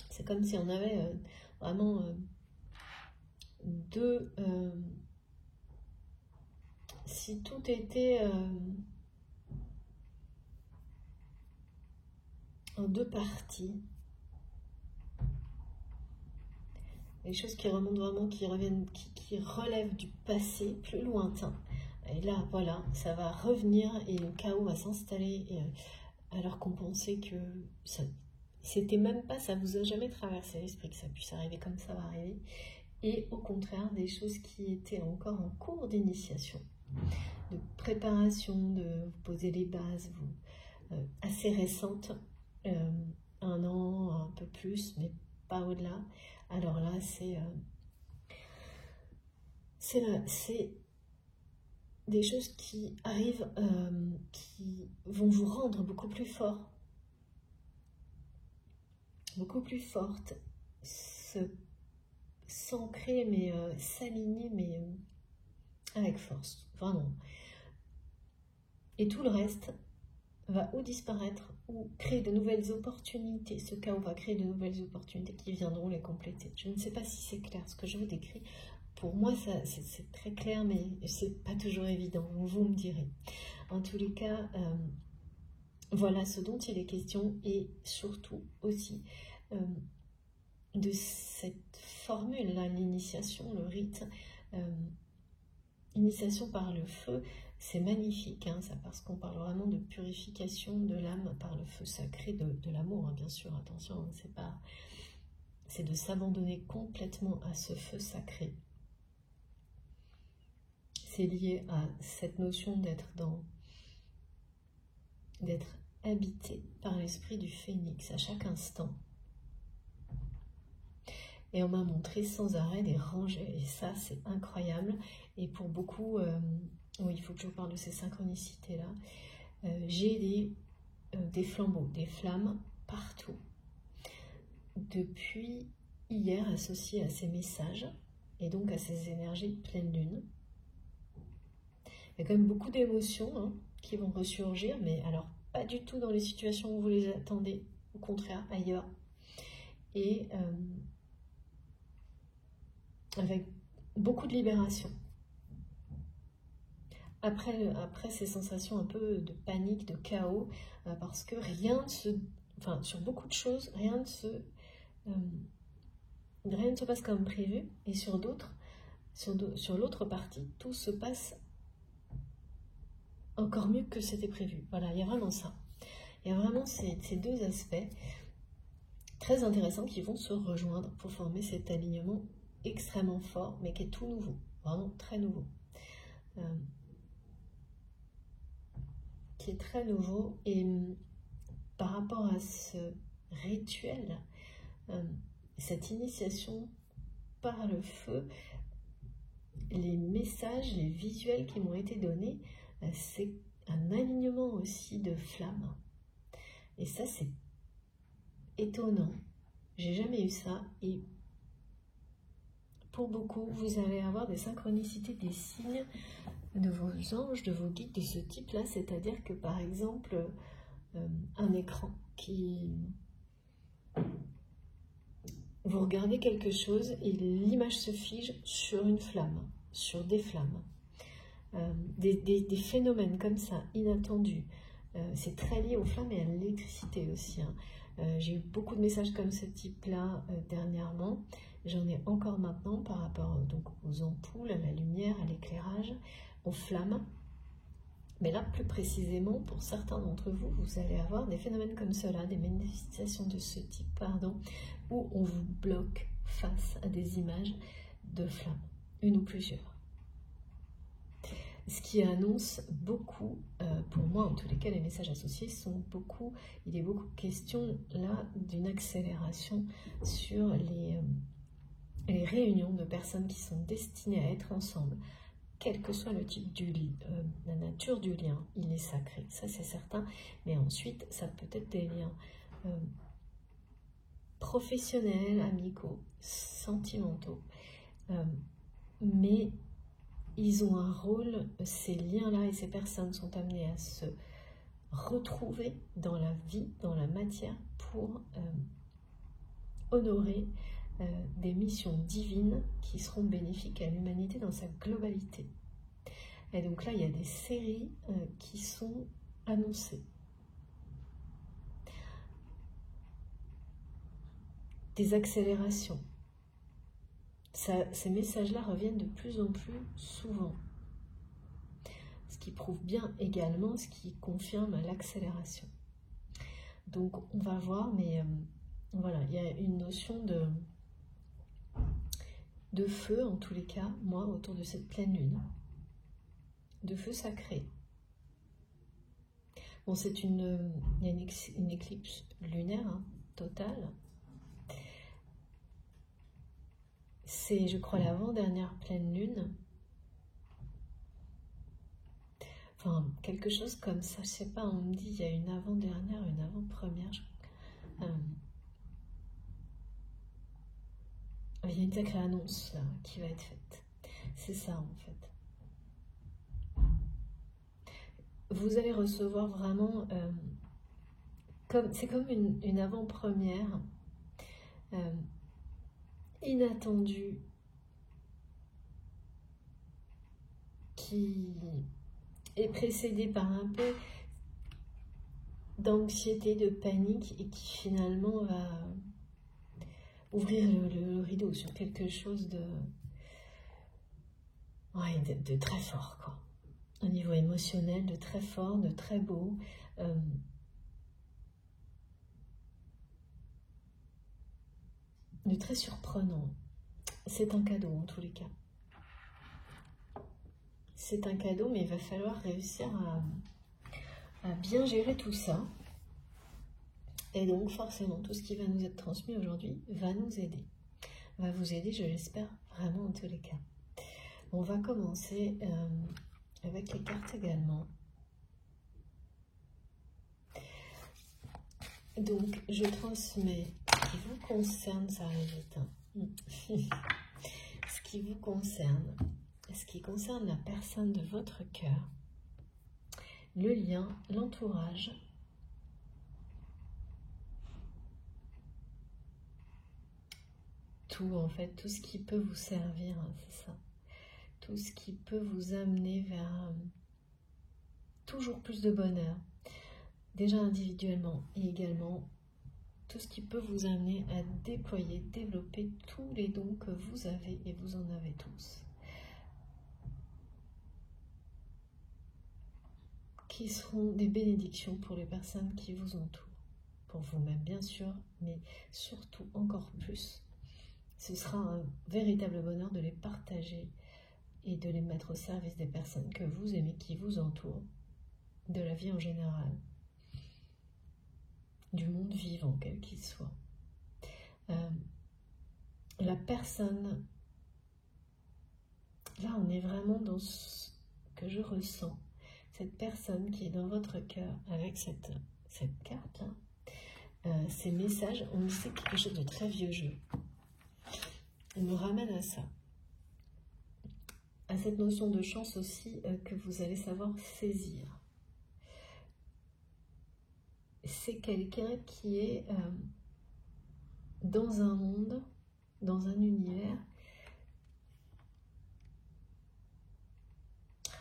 C'est comme si on avait vraiment deux... si tout était en deux parties, les choses qui remontent vraiment, qui reviennent, qui relèvent du passé plus lointain. Et là, voilà, ça va revenir et le chaos va s'installer, alors qu'on pensait que c'était même pas, ça vous a jamais traversé l'esprit que ça puisse arriver comme ça va arriver. Et au contraire, des choses qui étaient encore en cours d'initiation, de préparation, de vous poser les bases, assez récentes, 1 an, un peu plus, mais pas au-delà. Alors là, c'est des choses qui arrivent, qui vont vous rendre beaucoup plus fort, beaucoup plus forte, s'ancrer, mais s'aligner, mais avec force, vraiment. Et tout le reste va ou disparaître ou créer de nouvelles opportunités. Ce chaos va créer de nouvelles opportunités qui viendront les compléter. Je ne sais pas si c'est clair ce que je vous décris. Pour moi, c'est très clair, mais c'est pas toujours évident. Vous me direz. En tous les cas, voilà ce dont il est question, et surtout aussi de cette formule-là, l'initiation, le rite, initiation par le feu. C'est magnifique, hein, ça, parce qu'on parle vraiment de purification de l'âme par le feu sacré de l'amour, hein, bien sûr, attention, hein, c'est de s'abandonner complètement à ce feu sacré. C'est lié à cette notion d'être habité par l'esprit du phénix à chaque instant. Et on m'a montré sans arrêt des rangées, et ça c'est incroyable. Et pour beaucoup, oui, il faut que je vous parle de ces synchronicités-là. J'ai des flambeaux, des flammes partout. Depuis hier, associés à ces messages, et donc à ces énergies de pleine lune. Il y a quand même beaucoup d'émotions, hein, qui vont ressurgir, mais alors pas du tout dans les situations où vous les attendez, au contraire, ailleurs. Et avec beaucoup de libération. Après ces sensations un peu de panique, de chaos, parce que sur beaucoup de choses, rien ne se passe comme prévu, et sur d'autres, sur l'autre partie, tout se passe encore mieux que c'était prévu. Voilà, il y a vraiment ça. Il y a vraiment ces deux aspects très intéressants qui vont se rejoindre pour former cet alignement extrêmement fort, mais qui est tout nouveau, vraiment très nouveau. Qui est très nouveau, et par rapport à ce rituel, cette initiation par le feu, les messages, les visuels qui m'ont été donnés, c'est un alignement aussi de flammes. Et ça, c'est étonnant. J'ai jamais eu ça. Et pour beaucoup, vous allez avoir des synchronicités, des signes de vos anges, de vos guides de ce type-là. C'est-à-dire que, par exemple, un écran qui... Vous regardez quelque chose et l'image se fige sur une flamme, sur des flammes. Des phénomènes comme ça, inattendus. C'est très lié aux flammes et à l'électricité aussi. J'ai eu beaucoup de messages comme ce type-là dernièrement. J'en ai encore maintenant par rapport donc, aux ampoules, à la lumière, à l'éclairage, aux flammes. Mais là, plus précisément, pour certains d'entre vous, vous allez avoir des phénomènes comme cela, des manifestations de ce type, pardon, où on vous bloque face à des images de flammes, une ou plusieurs. Ce qui annonce beaucoup, pour moi en tous les cas, les messages associés sont beaucoup, il est beaucoup question là d'une accélération sur les réunions de personnes qui sont destinées à être ensemble, quel que soit le type du la nature du lien, il est sacré, ça c'est certain, mais ensuite ça peut être des liens professionnels, amicaux, sentimentaux, mais ils ont un rôle, ces liens-là et ces personnes sont amenées à se retrouver dans la vie, dans la matière, pour honorer des missions divines qui seront bénéfiques à l'humanité dans sa globalité. Et donc là, il y a des séries qui sont annoncées. Des accélérations. Ces messages-là reviennent de plus en plus souvent. Ce qui prouve bien également, ce qui confirme l'accélération. Donc on va voir, mais voilà, il y a une notion de feu, en tous les cas, moi, autour de cette pleine lune. De feu sacré. Bon, il y a une éclipse lunaire totale. C'est, je crois, l'avant-dernière pleine lune. Enfin, quelque chose comme ça, je sais pas, on me dit il y a une avant-dernière, une avant-première. Il y a une sacrée annonce là, qui va être faite. C'est ça en fait. Vous allez recevoir vraiment, c'est comme une avant-première inattendue qui est précédée par un peu d'anxiété, de panique et qui finalement va ouvrir le rideau sur quelque chose de très fort, quoi. Au niveau émotionnel, de très fort, de très beau. De très surprenant. C'est un cadeau en tous les cas. C'est un cadeau, mais il va falloir réussir à bien gérer tout ça. Et donc forcément, tout ce qui va nous être transmis aujourd'hui va nous aider. Va vous aider, je l'espère, vraiment en tous les cas. On va commencer avec les cartes également. Donc, je transmets ce qui vous concerne, ça arrive vite, ce qui vous concerne, ce qui concerne la personne de votre cœur, le lien, l'entourage, tout en fait, tout ce qui peut vous servir, c'est ça, tout ce qui peut vous amener vers toujours plus de bonheur, déjà individuellement et également tout ce qui peut vous amener à déployer, développer tous les dons que vous avez et vous en avez tous. Qui seront des bénédictions pour les personnes qui vous entourent, pour vous-même bien sûr, mais surtout encore plus, ce sera un véritable bonheur de les partager et de les mettre au service des personnes que vous aimez, qui vous entourent, de la vie en général, du monde vivant, quel qu'il soit. La personne, là on est vraiment dans ce que je ressens, cette personne qui est dans votre cœur avec cette carte, hein, ces messages, on dit c'est quelque chose de très vieux jeu. Il nous ramène à ça, à cette notion de chance aussi que vous allez savoir saisir. C'est quelqu'un qui est dans un monde, dans un univers.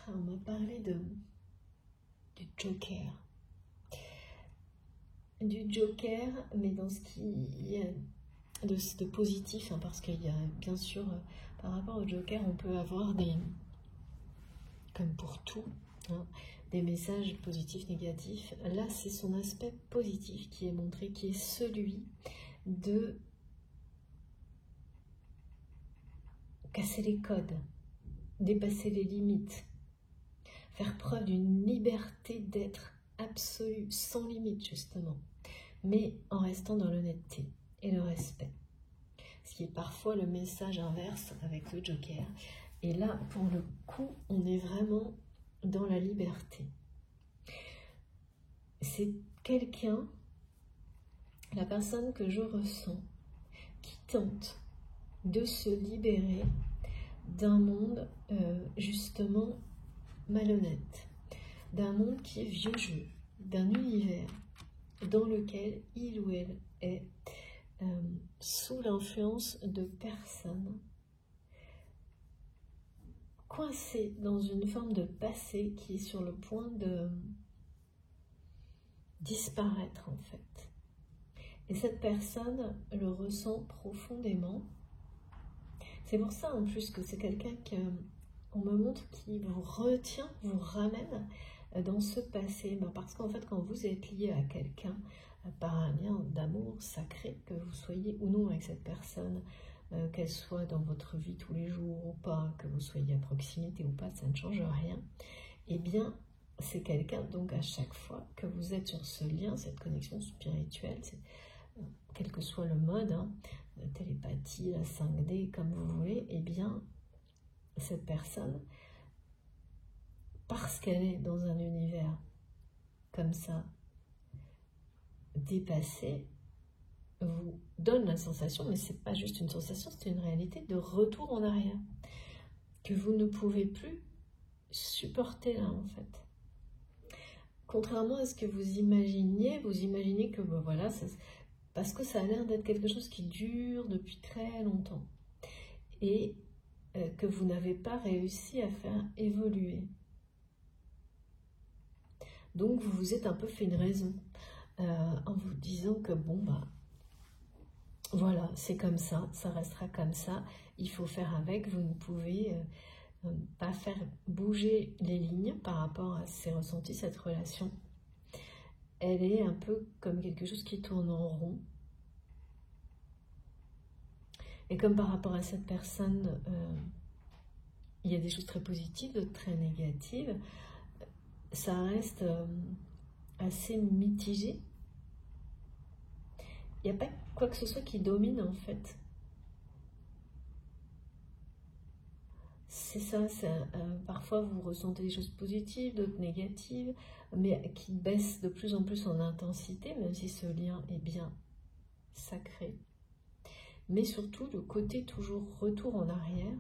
On m'a parlé du Joker. Du Joker, mais dans ce qui est de positif, hein, parce qu'il y a bien sûr, par rapport au Joker, on peut avoir des, comme pour tout, hein, des messages positifs, négatifs. Là, c'est son aspect positif qui est montré, qui est celui de casser les codes, dépasser les limites, faire preuve d'une liberté d'être absolue, sans limite justement, mais en restant dans l'honnêteté et le respect. Ce qui est parfois le message inverse avec le Joker. Et là, pour le coup, on est vraiment dans la liberté. C'est quelqu'un, la personne que je ressens, qui tente de se libérer d'un monde justement malhonnête, d'un monde qui est vieux jeu, d'un univers dans lequel il ou elle est sous l'influence de personnes coincées dans une forme de passé qui est sur le point de disparaître en fait. Et cette personne le ressent profondément. C'est pour ça en plus que c'est quelqu'un qu'on me montre qui vous retient, vous ramène dans ce passé. Parce qu'en fait, quand vous êtes lié à quelqu'un par un lien d'amour sacré, que vous soyez ou non avec cette personne, qu'elle soit dans votre vie tous les jours ou pas, que vous soyez à proximité ou pas, ça ne change rien. Eh bien, c'est quelqu'un, donc à chaque fois que vous êtes sur ce lien, cette connexion spirituelle, quel que soit le mode, hein, la télépathie, la 5D, comme vous voulez, eh bien, cette personne, parce qu'elle est dans un univers comme ça, dépassé, vous donne la sensation, mais c'est pas juste une sensation, c'est une réalité de retour en arrière, que vous ne pouvez plus supporter là en fait. Contrairement à ce que vous imaginez que ben voilà, parce que ça a l'air d'être quelque chose qui dure depuis très longtemps et que vous n'avez pas réussi à faire évoluer. Donc vous vous êtes un peu fait une raison en vous disant que bon bah voilà, c'est comme ça restera comme ça, il faut faire avec, vous ne pouvez pas faire bouger les lignes par rapport à ces ressentis, cette relation. Elle est un peu comme quelque chose qui tourne en rond. Et comme par rapport à cette personne, il y a des choses très positives, d'autres très négatives, ça reste assez mitigé. Il n'y a pas quoi que ce soit qui domine en fait. C'est ça, parfois vous ressentez des choses positives, d'autres négatives, mais qui baissent de plus en plus en intensité, même si ce lien est bien sacré. Mais surtout, le côté toujours retour en arrière,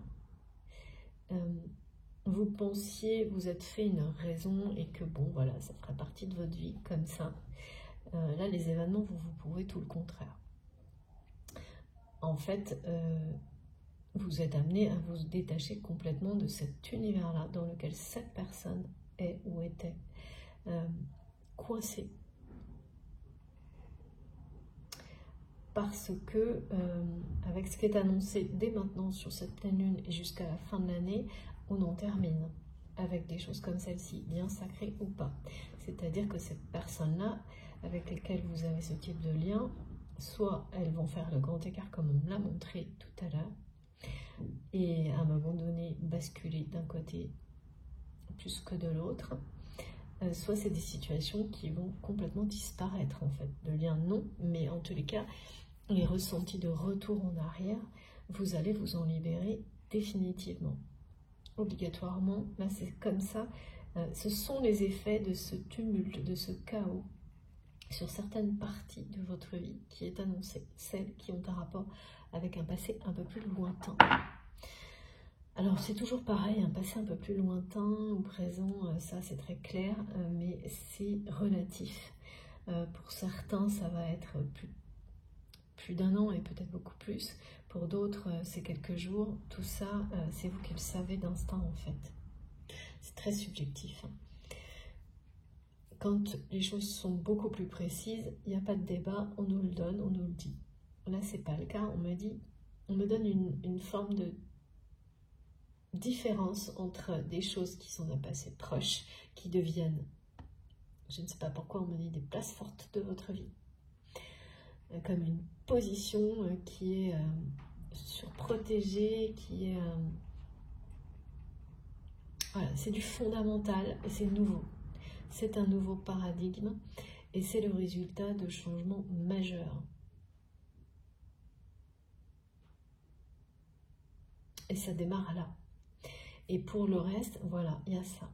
vous pensiez, vous êtes fait une raison et que bon, voilà, ça fera partie de votre vie comme ça. Là, les événements vont vous prouver tout le contraire. En fait, vous êtes amené à vous détacher complètement de cet univers-là dans lequel cette personne est ou était coincée. Parce que, avec ce qui est annoncé dès maintenant sur cette pleine lune et jusqu'à la fin de l'année, on en termine. avec des choses comme celle-ci, lien sacré ou pas. C'est-à-dire que cette personne-là, avec laquelle vous avez ce type de lien, soit elles vont faire le grand écart comme on me l'a montré tout à l'heure, et à un moment donné basculer d'un côté plus que de l'autre, soit c'est des situations qui vont complètement disparaître en fait. De lien non, mais en tous les cas, les ressentis de retour en arrière, vous allez vous en libérer définitivement. Obligatoirement, là c'est comme ça, ce sont les effets de ce tumulte, de ce chaos sur certaines parties de votre vie qui est annoncé, celles qui ont un rapport avec un passé un peu plus lointain. Alors c'est toujours pareil, un passé un peu plus lointain ou présent, ça c'est très clair, mais c'est relatif. Pour certains ça va être plus d'un an et peut-être beaucoup plus. Pour d'autres c'est quelques jours. Tout ça c'est vous qui le savez d'instinct en fait. C'est très subjectif. Quand les choses sont beaucoup plus précises, il n'y a pas de débat, on nous le donne, on nous le dit. Là c'est pas le cas, on me donne une forme de différence entre des choses qui sont d'un passé proche, qui deviennent, je ne sais pas pourquoi on me dit, des places fortes de votre vie, comme une position qui est surprotégée, qui est... voilà, c'est du fondamental et c'est nouveau. C'est un nouveau paradigme et c'est le résultat de changements majeurs. Et ça démarre là. Et pour le reste, voilà, il y a ça.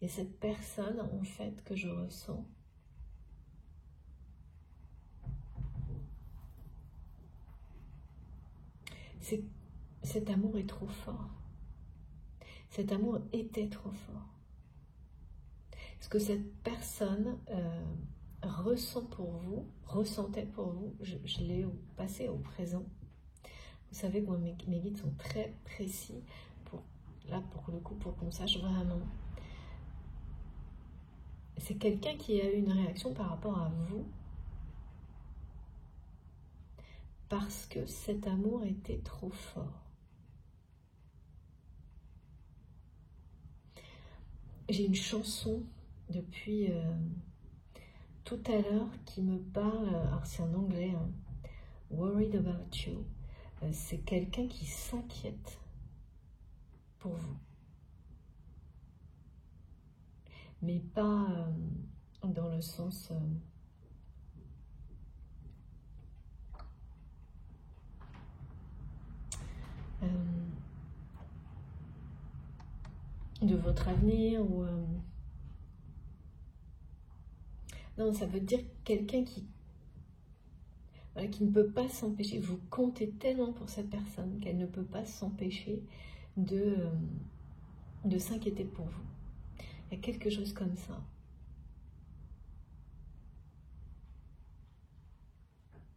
Et cette personne, en fait, que je ressens, cet amour est trop fort. Cet amour était trop fort. Ce que cette personne ressent pour vous, ressentait pour vous, je l'ai passé au présent. Vous savez que moi, mes guides sont très précis. Là, pour le coup, pour qu'on sache vraiment. C'est quelqu'un qui a eu une réaction par rapport à vous parce que cet amour était trop fort. J'ai une chanson depuis tout à l'heure qui me parle, alors c'est en anglais, hein, Worried About You. C'est quelqu'un qui s'inquiète pour vous. Mais pas dans le sens de votre avenir ou non, ça veut dire quelqu'un qui ne peut pas s'empêcher. Vous comptez tellement pour cette personne qu'elle ne peut pas s'empêcher de s'inquiéter pour vous. Il y a quelque chose comme ça.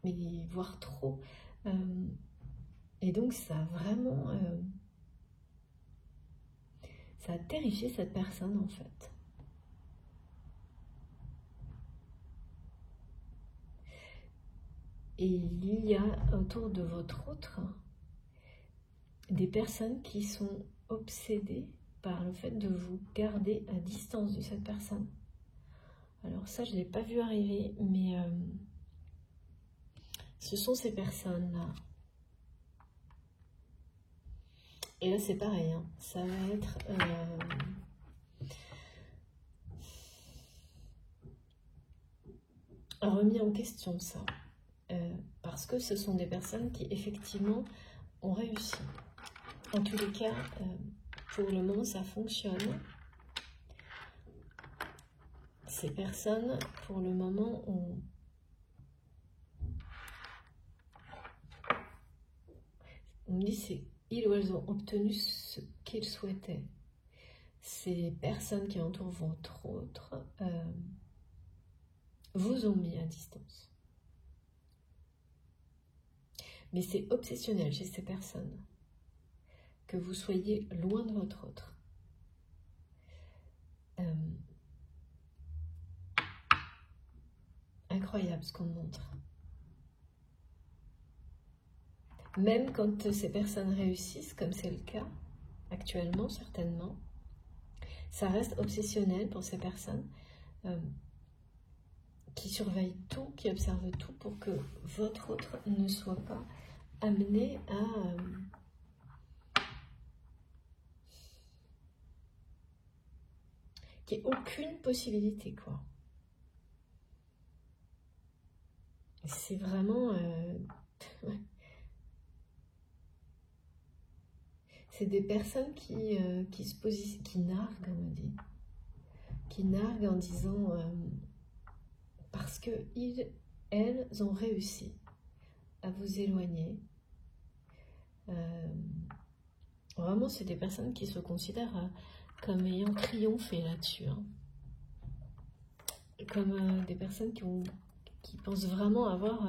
Mais voire trop. Et donc ça a vraiment... ça a terrifié cette personne en fait. Et il y a autour de votre autre des personnes qui sont obsédées par le fait de vous garder à distance de cette personne. Alors ça, je ne l'ai pas vu arriver, mais ce sont ces personnes-là. Et là, c'est pareil, hein. Ça va être... remis en question, ça. Parce que ce sont des personnes qui, effectivement, ont réussi. En tous les cas, pour le moment, ça fonctionne. Ces personnes, pour le moment, ont... on me dit c'est ils ou elles ont obtenu ce qu'ils souhaitaient. Ces personnes qui entourent votre autre vous ont mis à distance. Mais c'est obsessionnel chez ces personnes que vous soyez loin de votre autre. Incroyable ce qu'on montre. Même quand ces personnes réussissent, comme c'est le cas actuellement certainement, Ça reste obsessionnel pour ces personnes qui surveillent tout, qui observent tout pour que votre autre ne soit pas amené à... qu'il n'y ait aucune possibilité, quoi. C'est vraiment... c'est des personnes qui se positionnent, qui narguent, on me dit. Qui narguent en disant... parce que elles ont réussi à vous éloigner. Vraiment, c'est des personnes qui se considèrent comme ayant triomphé là-dessus. Hein. Comme des personnes qui pensent vraiment avoir...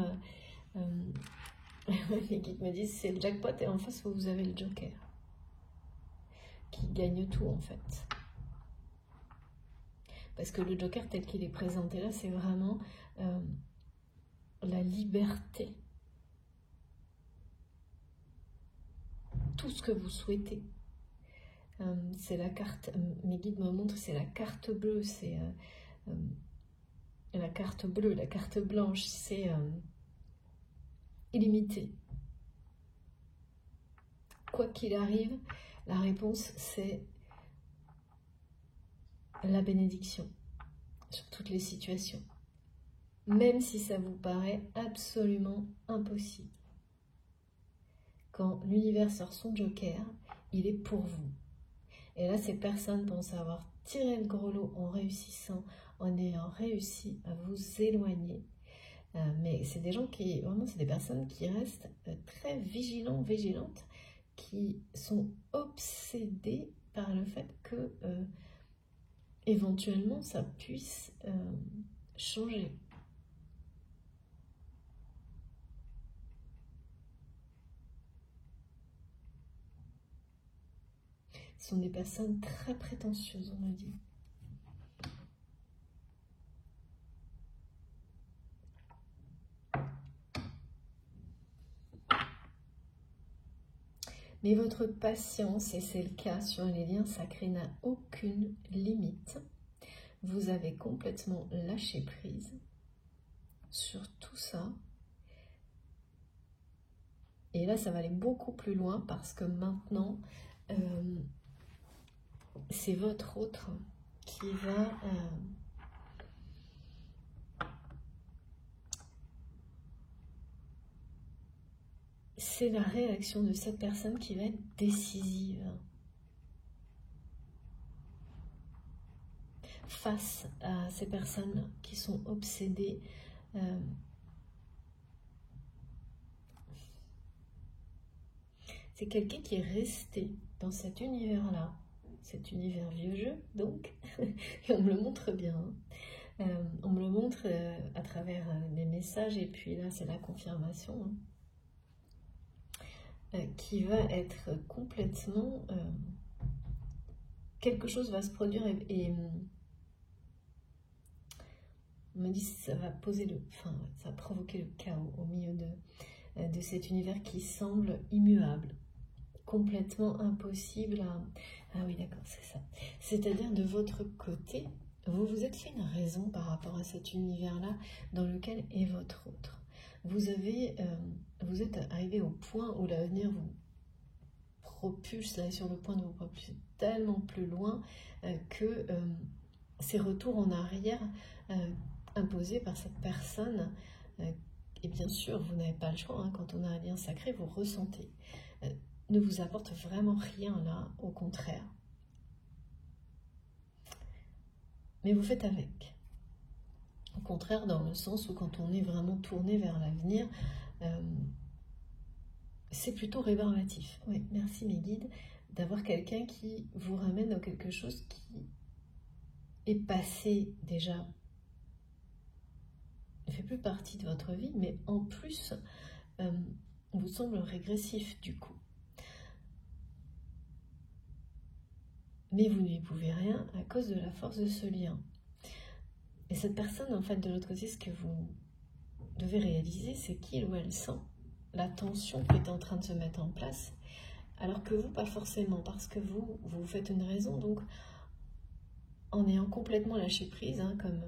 les guides me disent c'est le jackpot et en face vous avez le joker. Qui gagne tout en fait. Parce que le joker tel qu'il est présenté là, c'est vraiment la liberté. Tout ce que vous souhaitez. C'est la carte, mes guides me montrent, c'est la carte bleue, c'est la carte bleue, la carte blanche, c'est illimité. Quoi qu'il arrive, la réponse c'est la bénédiction sur toutes les situations. Même si ça vous paraît absolument impossible. Quand l'univers sort son joker, il est pour vous. Et là, ces personnes pensent avoir tiré le gros lot en réussissant, en ayant réussi à vous éloigner. Mais c'est des gens qui, vraiment, c'est des personnes qui restent très vigilants, vigilantes, qui sont obsédées par le fait que, éventuellement, ça puisse changer. Ce sont des personnes très prétentieuses, on me dit. Mais votre patience, et c'est le cas sur les liens sacrés, n'a aucune limite. Vous avez complètement lâché prise sur tout ça. Et là, ça va aller beaucoup plus loin parce que maintenant, c'est votre autre qui va... c'est la réaction de cette personne qui va être décisive face à ces personnes qui sont obsédées. C'est quelqu'un qui est resté dans cet univers-là, cet univers vieux jeu, donc, et on me le montre bien. On me le montre à travers mes messages, et puis là, c'est la confirmation, qui va être complètement... quelque chose va se produire et on me dit que ça va poser ça va provoquer le chaos au milieu de cet univers qui semble immuable. Complètement impossible à... Ah oui, d'accord, c'est ça. C'est-à-dire, de votre côté, vous vous êtes fait une raison par rapport à cet univers-là dans lequel est votre autre. Vous êtes arrivé au point où l'avenir vous propulse, là, est sur le point de vous propulser tellement plus loin que ces retours en arrière imposés par cette personne, et bien sûr, vous n'avez pas le choix, hein, quand on a un lien sacré, vous ressentez. Ne vous apporte vraiment rien là, au contraire. Mais vous faites avec. Au contraire, dans le sens où quand on est vraiment tourné vers l'avenir, c'est plutôt rébarbatif. Oui, merci mes guides, d'avoir quelqu'un qui vous ramène dans quelque chose qui est passé déjà, ne fait plus partie de votre vie, mais en plus, vous semble régressif du coup. Mais vous n'y pouvez rien à cause de la force de ce lien. Et cette personne, en fait, de l'autre côté, ce que vous devez réaliser, c'est qu'il ou elle sent la tension qui est en train de se mettre en place, alors que vous, pas forcément, parce que vous faites une raison. Donc, en ayant complètement lâché prise, hein, comme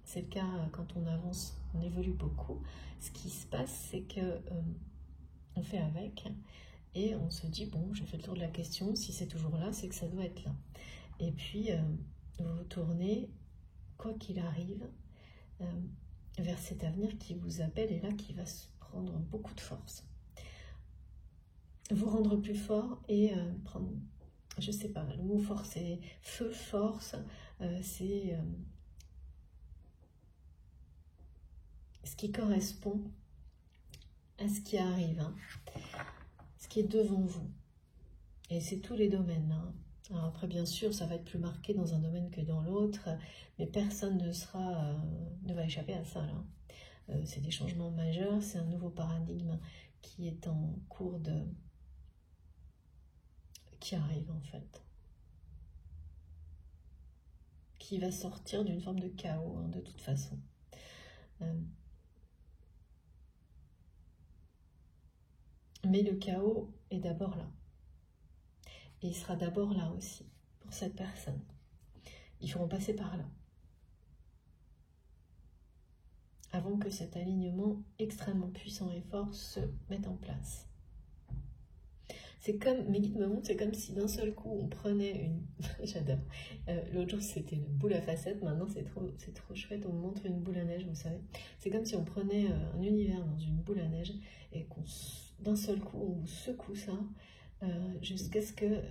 c'est le cas quand on avance, on évolue beaucoup. Ce qui se passe, c'est que on fait avec et on se dit, bon, j'ai fait le tour de la question, si c'est toujours là, c'est que ça doit être là. Et puis, vous vous tournez, quoi qu'il arrive, vers cet avenir qui vous appelle et là qui va se prendre beaucoup de force. Vous rendre plus fort et prendre, je sais pas, le mot fort c'est feu, force, c'est ce qui correspond à ce qui arrive, hein, ce qui est devant vous. Et c'est tous les domaines. Hein. Alors après, bien sûr, ça va être plus marqué dans un domaine que dans l'autre, mais personne ne va échapper à ça. C'est des changements majeurs, c'est un nouveau paradigme qui est en cours qui arrive en fait. Qui va sortir d'une forme de chaos, hein, de toute façon. Mais le chaos est d'abord là. Et il sera d'abord là aussi, pour cette personne. Ils feront passer par là. Avant que cet alignement extrêmement puissant et fort se mette en place. C'est comme, mes guides me montrent, c'est comme si d'un seul coup on prenait une... J'adore. L'autre jour c'était une boule à facettes, maintenant c'est trop chouette, on me montre une boule à neige, vous savez. C'est comme si on prenait un univers dans une boule à neige et qu'on d'un seul coup on secoue ça jusqu'à ce que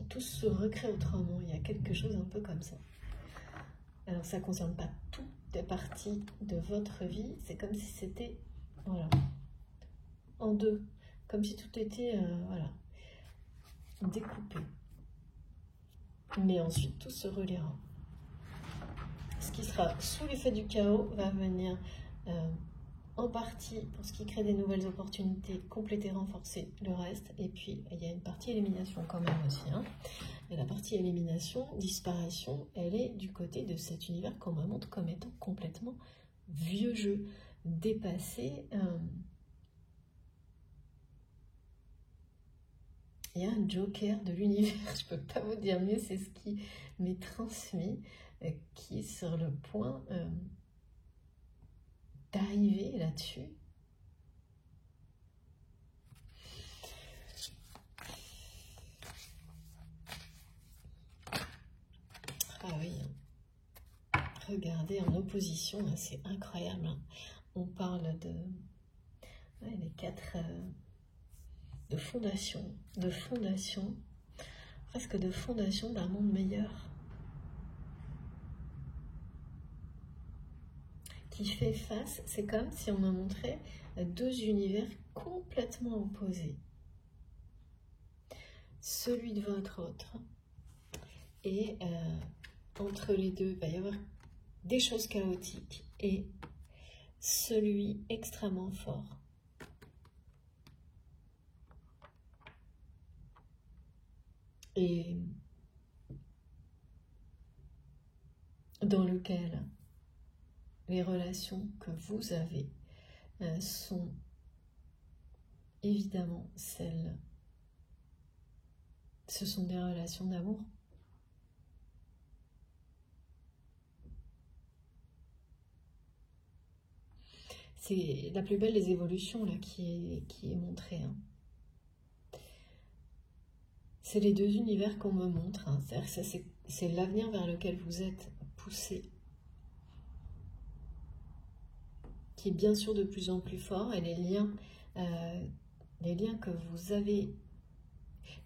tout se recrée autrement. Il y a quelque chose un peu comme ça. Alors ça ne concerne pas toutes les parties de votre vie, c'est comme si c'était voilà, en deux. Comme si tout était voilà, découpé. Mais ensuite, tout se reliera. Ce qui sera sous l'effet du chaos va venir en partie, pour ce qui crée des nouvelles opportunités, compléter, renforcer le reste. Et puis, il y a une partie élimination quand même aussi. Hein. Et la partie élimination, disparition, elle est du côté de cet univers qu'on me montre comme étant complètement vieux jeu, dépassé. Il y a un joker de l'univers, je ne peux pas vous dire mieux, c'est ce qui m'est transmis, qui est sur le point d'arriver là-dessus. Ah oui, regardez en opposition, c'est incroyable. Hein. On parle les 4... de fondation, presque de fondation d'un monde meilleur, qui fait face, c'est comme si on me montrait deux univers complètement opposés, celui de votre autre, et entre les deux, il va y avoir des choses chaotiques, et celui extrêmement fort. Et dans lequel les relations que vous avez sont évidemment celles, ce sont des relations d'amour. C'est la plus belle des évolutions là, qui est montrée. Hein. C'est les deux univers qu'on me montre. Hein. C'est l'avenir vers lequel vous êtes poussé, qui est bien sûr de plus en plus fort. Et les liens que vous avez,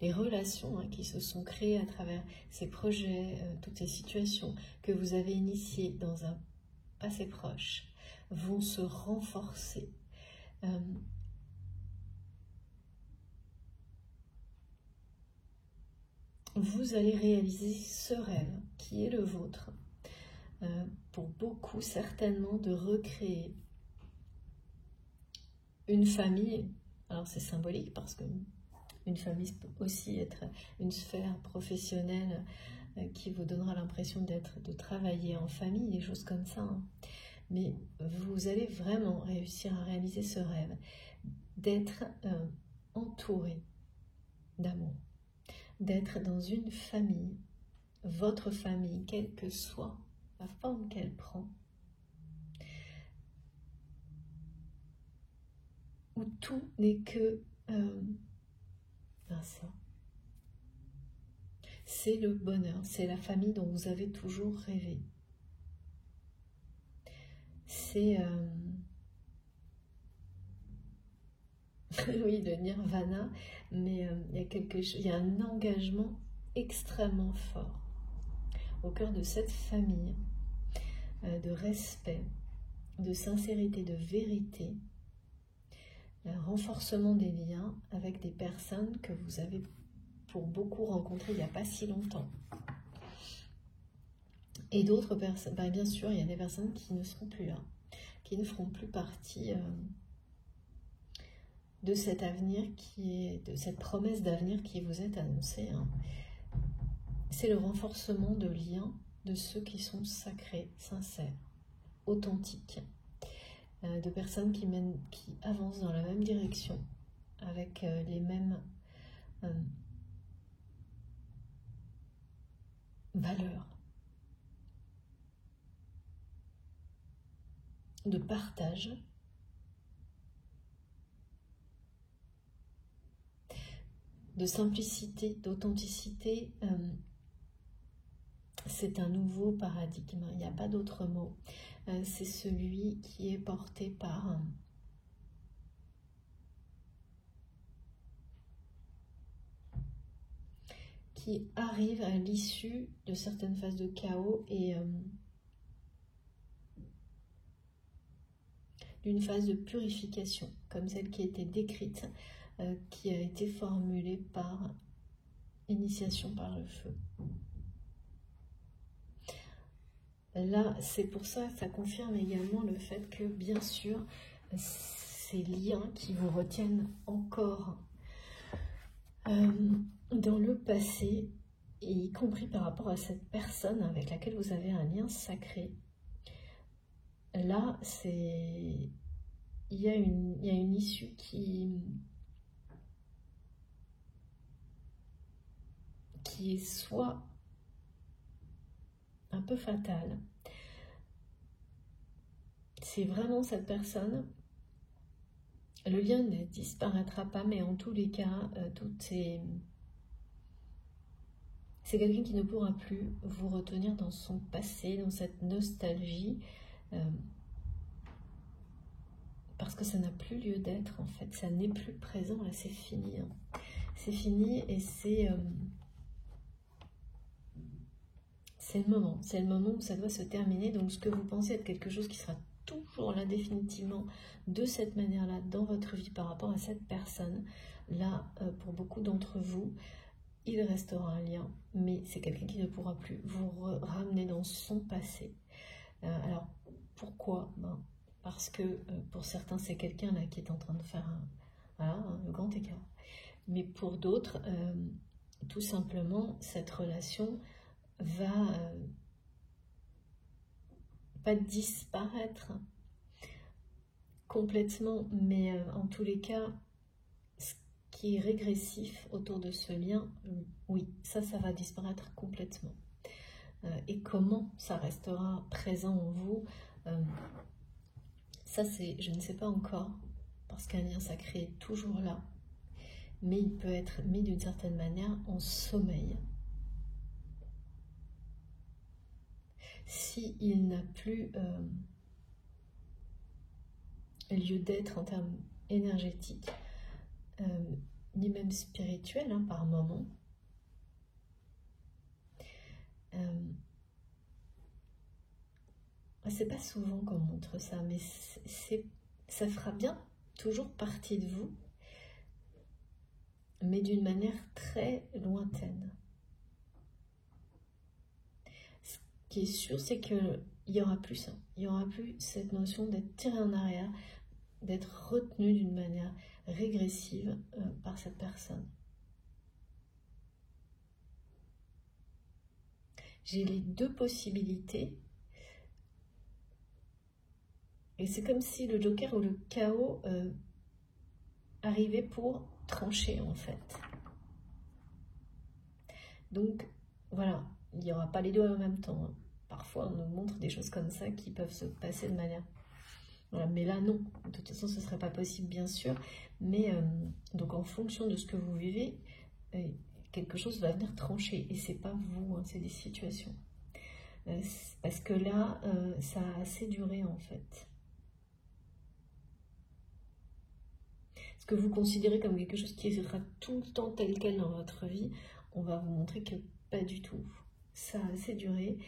les relations qui se sont créées à travers ces projets, toutes ces situations que vous avez initiées dans un passé proche, vont se renforcer. Vous allez réaliser ce rêve qui est le vôtre. Pour beaucoup, certainement, de recréer une famille. Alors, c'est symbolique parce que une famille peut aussi être une sphère professionnelle qui vous donnera l'impression de travailler en famille, des choses comme ça. Hein. Mais vous allez vraiment réussir à réaliser ce rêve, d'être entouré d'amour, d'être dans une famille votre famille, quelle que soit la forme qu'elle prend, où tout n'est que ça. C'est le bonheur, c'est la famille dont vous avez toujours rêvé. C'est oui, le nirvana, mais il y a un engagement extrêmement fort au cœur de cette famille, de respect, de sincérité, de vérité, renforcement des liens avec des personnes que vous avez pour beaucoup rencontrées il n'y a pas si longtemps. Et d'autres personnes, bien sûr, il y a des personnes qui ne seront plus là, qui ne feront plus partie de cet avenir de cette promesse d'avenir qui vous est annoncée. C'est le renforcement de liens de ceux qui sont sacrés, sincères, authentiques, de personnes qui avancent dans la même direction, avec les mêmes valeurs de partage, de simplicité, d'authenticité. C'est un nouveau paradigme, il n'y a pas d'autre mot. C'est celui qui est porté par qui arrive à l'issue de certaines phases de chaos et d'une phase de purification, comme celle qui a été décrite, qui a été formulée par initiation par le feu. Là, c'est pour ça, ça confirme également le fait que, bien sûr, ces liens qui vous retiennent encore dans le passé, et y compris par rapport à cette personne avec laquelle vous avez un lien sacré, là, il y a une issue qui est soit un peu fatale. C'est vraiment cette personne, le lien ne disparaîtra pas, mais en tous les cas, c'est quelqu'un qui ne pourra plus vous retenir dans son passé, dans cette nostalgie, parce que ça n'a plus lieu d'être, en fait, ça n'est plus présent, là, c'est fini. C'est fini et c'est le moment où ça doit se terminer. Donc ce que vous pensez être quelque chose qui sera toujours là définitivement de cette manière-là dans votre vie par rapport à cette personne, là, pour beaucoup d'entre vous, il restera un lien, mais c'est quelqu'un qui ne pourra plus vous ramener dans son passé. Alors, pourquoi? Parce que pour certains, c'est quelqu'un là qui est en train de faire un grand écart. Mais pour d'autres, tout simplement, cette relation va pas disparaître complètement, mais en tous les cas, ce qui est régressif autour de ce lien, oui, ça va disparaître complètement. Et comment ça restera présent en vous, ça je ne sais pas encore, parce qu'un lien sacré est toujours là, mais il peut être mis d'une certaine manière en sommeil. S'il n'a plus lieu d'être en termes énergétiques, ni même spirituels, par moment, c'est pas souvent qu'on montre ça, mais ça fera bien toujours partie de vous, mais d'une manière très lointaine. Ce qui est sûr, c'est qu'il n'y aura plus ça. Il n'y aura plus cette notion d'être tiré en arrière, d'être retenu d'une manière régressive par cette personne. J'ai les deux possibilités. Et c'est comme si le Joker ou le chaos arrivait pour trancher, en fait. Donc, voilà. il n'y aura pas les deux en même temps, hein. Parfois, on nous montre des choses comme ça qui peuvent se passer de manière... Voilà, mais là, non. De toute façon, ce ne serait pas possible, bien sûr. Mais donc, en fonction de ce que vous vivez, quelque chose va venir trancher. Et ce n'est pas vous, hein, c'est des situations. Parce que là, ça a assez duré, en fait. Ce que vous considérez comme quelque chose qui sera tout le temps tel quel dans votre vie, on va vous montrer que pas du tout. Ça a assez duré.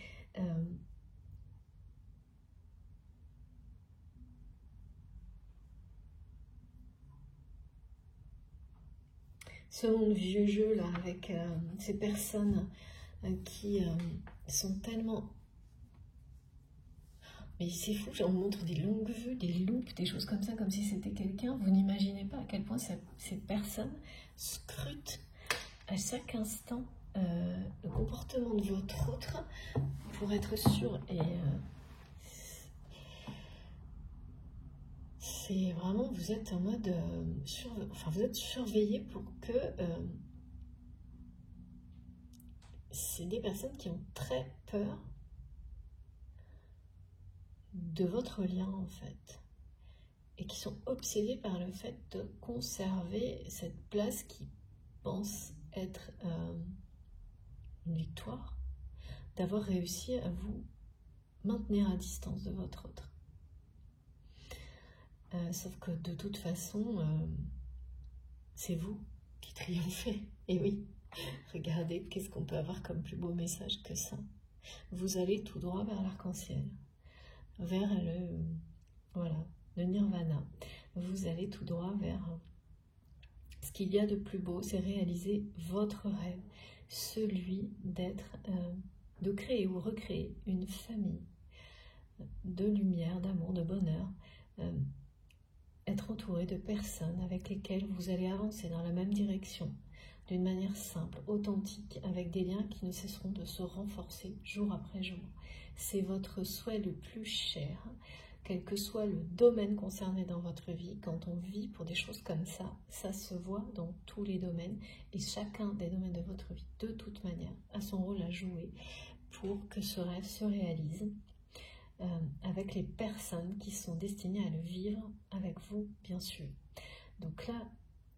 Ce monde vieux jeu là, avec ces personnes qui sont tellement... Mais c'est fou, on montre des longues vues, des loupes, des choses comme ça, comme si c'était quelqu'un. Vous n'imaginez pas à quel point ces personnes scrutent à chaque instant le comportement de votre autre pour être sûr. Et c'est vraiment, vous êtes en mode... vous êtes surveillé pour que... c'est des personnes qui ont très peur de votre lien, en fait. Et qui sont obsédés par le fait de conserver cette place qui pense être une victoire, d'avoir réussi à vous maintenir à distance de votre autre. Sauf que de toute façon, c'est vous qui triomphez. Et oui, regardez, qu'est-ce qu'on peut avoir comme plus beau message que ça? Vous allez tout droit vers l'arc-en-ciel, vers le nirvana. Vous allez tout droit vers ce qu'il y a de plus beau, c'est réaliser votre rêve, celui d'être, de créer ou recréer une famille de lumière, d'amour, de bonheur, être entouré de personnes avec lesquelles vous allez avancer dans la même direction, d'une manière simple, authentique, avec des liens qui ne cesseront de se renforcer jour après jour. C'est votre souhait le plus cher, quel que soit le domaine concerné dans votre vie. Quand on vit pour des choses comme ça, ça se voit dans tous les domaines, et chacun des domaines de votre vie, de toute manière, a son rôle à jouer pour que ce rêve se réalise, avec les personnes qui sont destinées à le vivre avec vous, bien sûr. Donc là,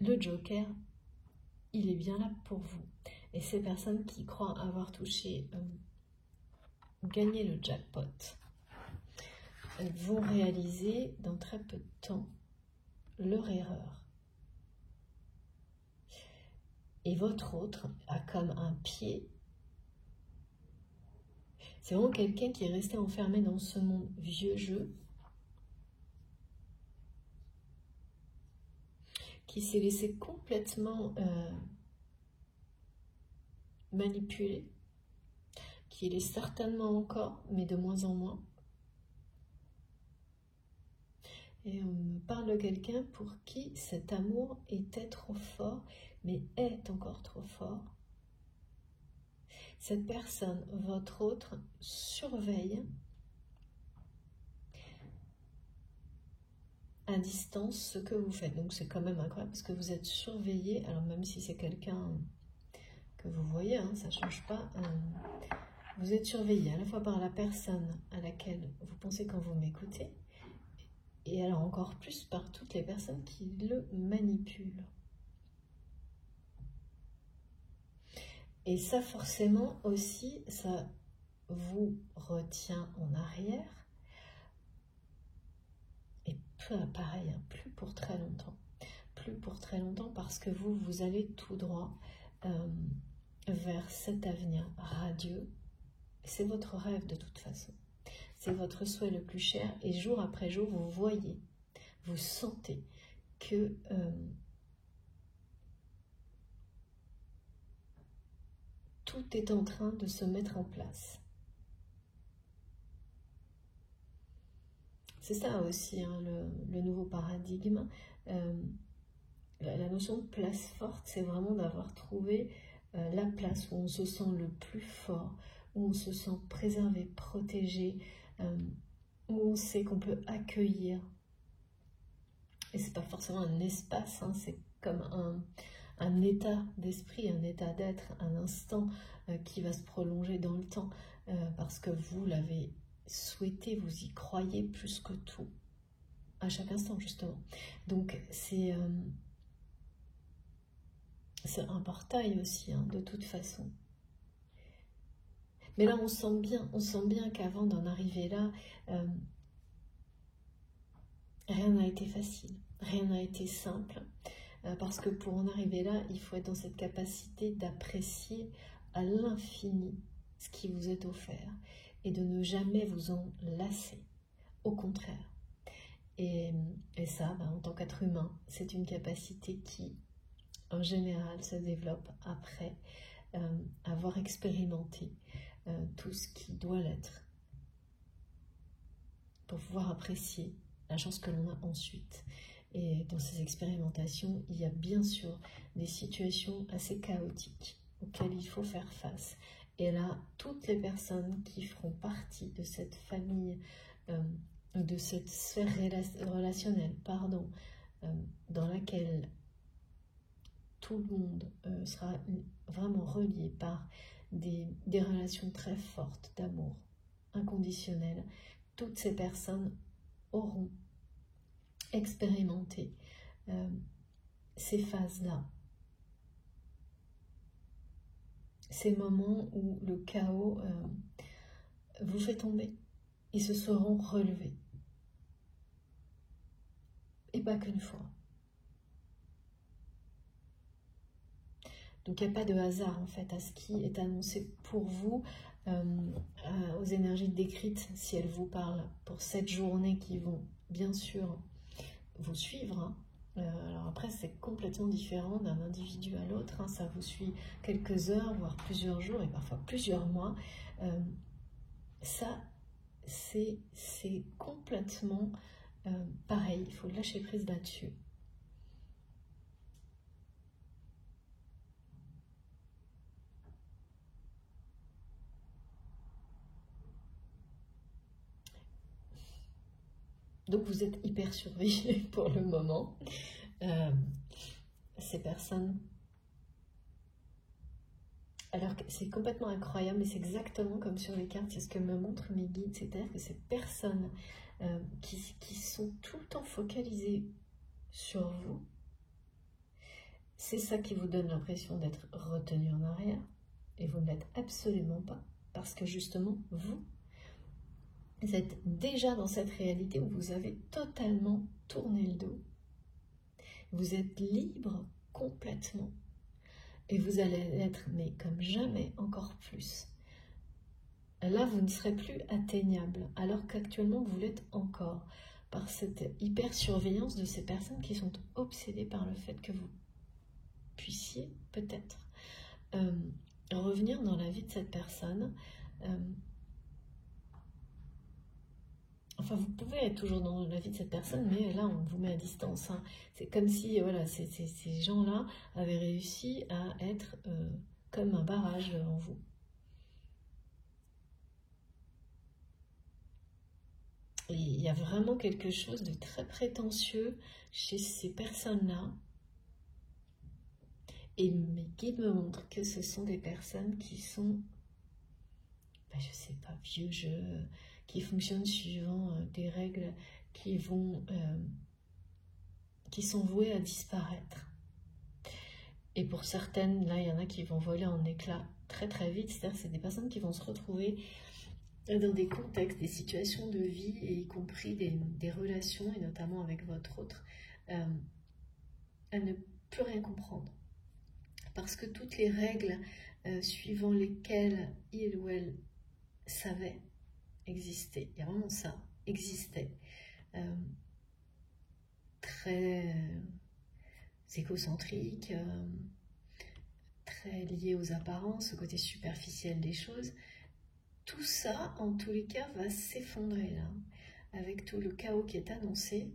le Joker, il est bien là pour vous. Et ces personnes qui croient avoir touché, gagné le jackpot, vont réaliser dans très peu de temps leur erreur. Et votre autre a comme un pied. C'est vraiment quelqu'un qui est resté enfermé dans ce monde vieux jeu, qui s'est laissé complètement manipuler, qui l'est certainement encore, mais de moins en moins. Et on me parle de quelqu'un pour qui cet amour était trop fort, mais est encore trop fort. Cette personne, votre autre, surveille à distance ce que vous faites. Donc c'est quand même incroyable parce que vous êtes surveillé. Alors même si c'est quelqu'un que vous voyez, hein, ça ne change pas. Vous êtes surveillé à la fois par la personne à laquelle vous pensez quand vous m'écoutez, et alors encore plus par toutes les personnes qui le manipulent. Et ça forcément aussi, ça vous retient en arrière. Et pareil, hein, plus pour très longtemps. Plus pour très longtemps parce que vous allez tout droit vers cet avenir radieux. C'est votre rêve de toute façon. C'est votre souhait le plus cher. Et jour après jour, vous voyez, vous sentez que tout est en train de se mettre en place. C'est ça aussi, hein, le nouveau paradigme. La notion de place forte, c'est vraiment d'avoir trouvé la place où on se sent le plus fort, où on se sent préservé, protégé, où on sait qu'on peut accueillir. Et c'est pas forcément un espace, hein, c'est comme un état d'esprit, un état d'être, un instant qui va se prolonger dans le temps parce que vous l'avez souhaité, vous y croyez plus que tout, à chaque instant justement. Donc c'est un portail aussi, hein, de toute façon. Mais là, on sent bien qu'avant d'en arriver là, rien n'a été facile, rien n'a été simple, parce que pour en arriver là, il faut être dans cette capacité d'apprécier à l'infini ce qui vous est offert et de ne jamais vous en lasser, au contraire. Et ça, en tant qu'être humain, c'est une capacité qui, en général, se développe après avoir expérimenté tout ce qui doit l'être, pour pouvoir apprécier la chance que l'on a ensuite. Et dans ces expérimentations, il y a bien sûr des situations assez chaotiques auxquelles il faut faire face. Et là, toutes les personnes qui feront partie de cette famille, de cette sphère relationnelle, dans laquelle tout le monde sera vraiment relié par des relations très fortes d'amour inconditionnel, toutes ces personnes auront expérimenté ces phases-là, ces moments où le chaos vous fait tomber. Ils se seront relevés. Et pas qu'une fois. Donc il n'y a pas de hasard en fait à ce qui est annoncé pour vous, aux énergies décrites, si elles vous parlent, pour cette journée qui vont bien sûr vous suivre. Hein. Alors après c'est complètement différent d'un individu à l'autre, hein. Ça vous suit quelques heures, voire plusieurs jours et parfois plusieurs mois. Ça c'est complètement pareil, il faut lâcher prise là-dessus. Donc vous êtes hyper surveillés pour le moment. Ces personnes... Alors c'est complètement incroyable, mais c'est exactement comme sur les cartes, c'est ce que me montrent mes guides, c'est-à-dire que ces personnes qui sont tout le temps focalisées sur vous, c'est ça qui vous donne l'impression d'être retenu en arrière, et vous ne l'êtes absolument pas, parce que justement, vous êtes déjà dans cette réalité où vous avez totalement tourné le dos. Vous êtes libre complètement. Et vous allez l'être, mais comme jamais, encore plus. Là, vous ne serez plus atteignable, alors qu'actuellement, vous l'êtes encore, par cette hyper-surveillance de ces personnes qui sont obsédées par le fait que vous puissiez, peut-être, revenir dans la vie de cette personne. Enfin, vous pouvez être toujours dans la vie de cette personne, mais là, on vous met à distance. Hein. C'est comme si voilà, ces gens-là avaient réussi à être comme un barrage devant vous. Et il y a vraiment quelque chose de très prétentieux chez ces personnes-là. Et mes guides me montrent que ce sont des personnes qui sont, je sais pas, vieux jeux, qui fonctionnent suivant des règles qui sont vouées à disparaître. Et pour certaines, là, il y en a qui vont voler en éclats très très vite. C'est-à-dire que c'est des personnes qui vont se retrouver dans des contextes, des situations de vie, et y compris des relations, et notamment avec votre autre, à ne plus rien comprendre. Parce que toutes les règles suivant lesquelles il ou elle savait exister, il y a vraiment ça, existait, très égocentrique, très lié aux apparences, au côté superficiel des choses. Tout ça, en tous les cas, va s'effondrer là, avec tout le chaos qui est annoncé.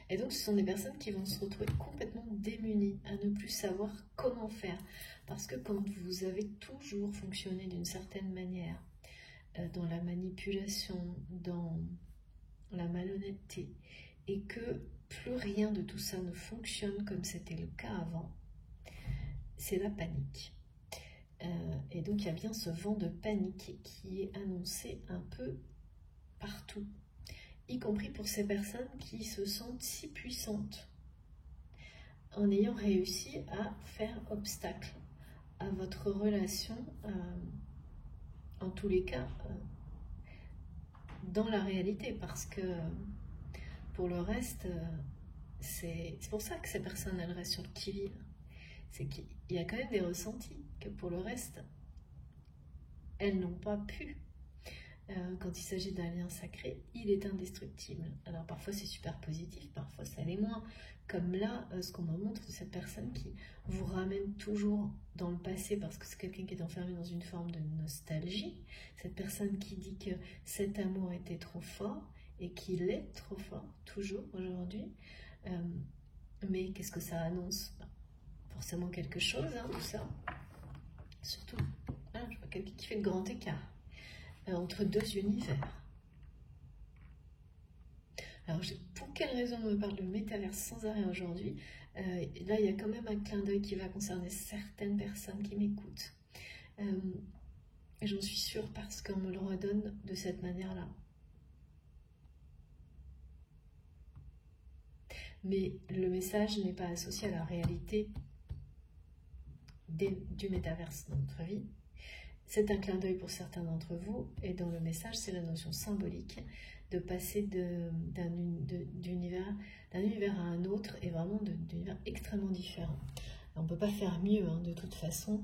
Et donc, ce sont des personnes qui vont se retrouver complètement démunies, à ne plus savoir comment faire. Parce que quand vous avez toujours fonctionné d'une certaine manière, dans la manipulation, dans la malhonnêteté, et que plus rien de tout ça ne fonctionne comme c'était le cas avant, c'est la panique. Et donc il y a bien ce vent de panique qui est annoncé un peu partout, y compris pour ces personnes qui se sentent si puissantes en ayant réussi à faire obstacle à votre relation, en tous les cas, dans la réalité, parce que pour le reste, c'est pour ça que ces personnes, elles restent sur le qui-vive. C'est qu'il y a quand même des ressentis que pour le reste, elles n'ont pas pu. Quand il s'agit d'un lien sacré, il est indestructible. Alors parfois c'est super positif, parfois ça l'est moins. Comme là, ce qu'on me montre de cette personne qui vous ramène toujours dans le passé parce que c'est quelqu'un qui est enfermé dans une forme de nostalgie. Cette personne qui dit que cet amour était trop fort et qu'il est trop fort, toujours aujourd'hui. Mais qu'est-ce que ça annonce? Forcément quelque chose, hein, tout ça. Surtout, hein, je vois quelqu'un qui fait de grands écarts entre deux univers. Alors, pour quelle raison on me parle de métaverse sans arrêt aujourd'hui? Là, il y a quand même un clin d'œil qui va concerner certaines personnes qui m'écoutent. J'en suis sûre parce qu'on me le redonne de cette manière-là. Mais le message n'est pas associé à la réalité du métaverse dans notre vie. C'est un clin d'œil pour certains d'entre vous, et dans le message, c'est la notion symbolique de passer d'un univers à un autre, et vraiment d'univers extrêmement différents. On ne peut pas faire mieux, hein, de toute façon,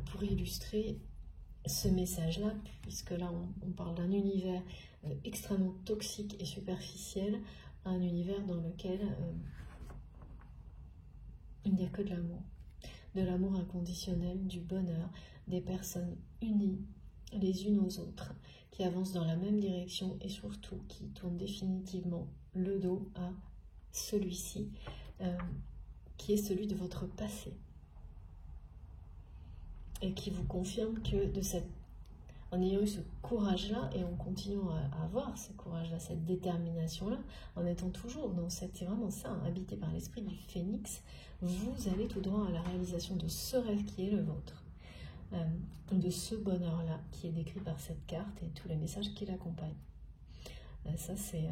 pour illustrer ce message-là, puisque là, on parle d'un univers extrêmement toxique et superficiel, un univers dans lequel il n'y a que de l'amour inconditionnel, du bonheur, des personnes unies les unes aux autres, qui avancent dans la même direction et surtout qui tournent définitivement le dos à celui-ci, qui est celui de votre passé. Et qui vous confirme que en ayant eu ce courage-là, et en continuant à avoir ce courage-là, cette détermination-là, en étant toujours dans c'est vraiment ça, hein, habité par l'esprit du phénix, vous allez tout droit à la réalisation de ce rêve qui est le vôtre, de ce bonheur-là qui est décrit par cette carte et tous les messages qui l'accompagnent. Ça, c'est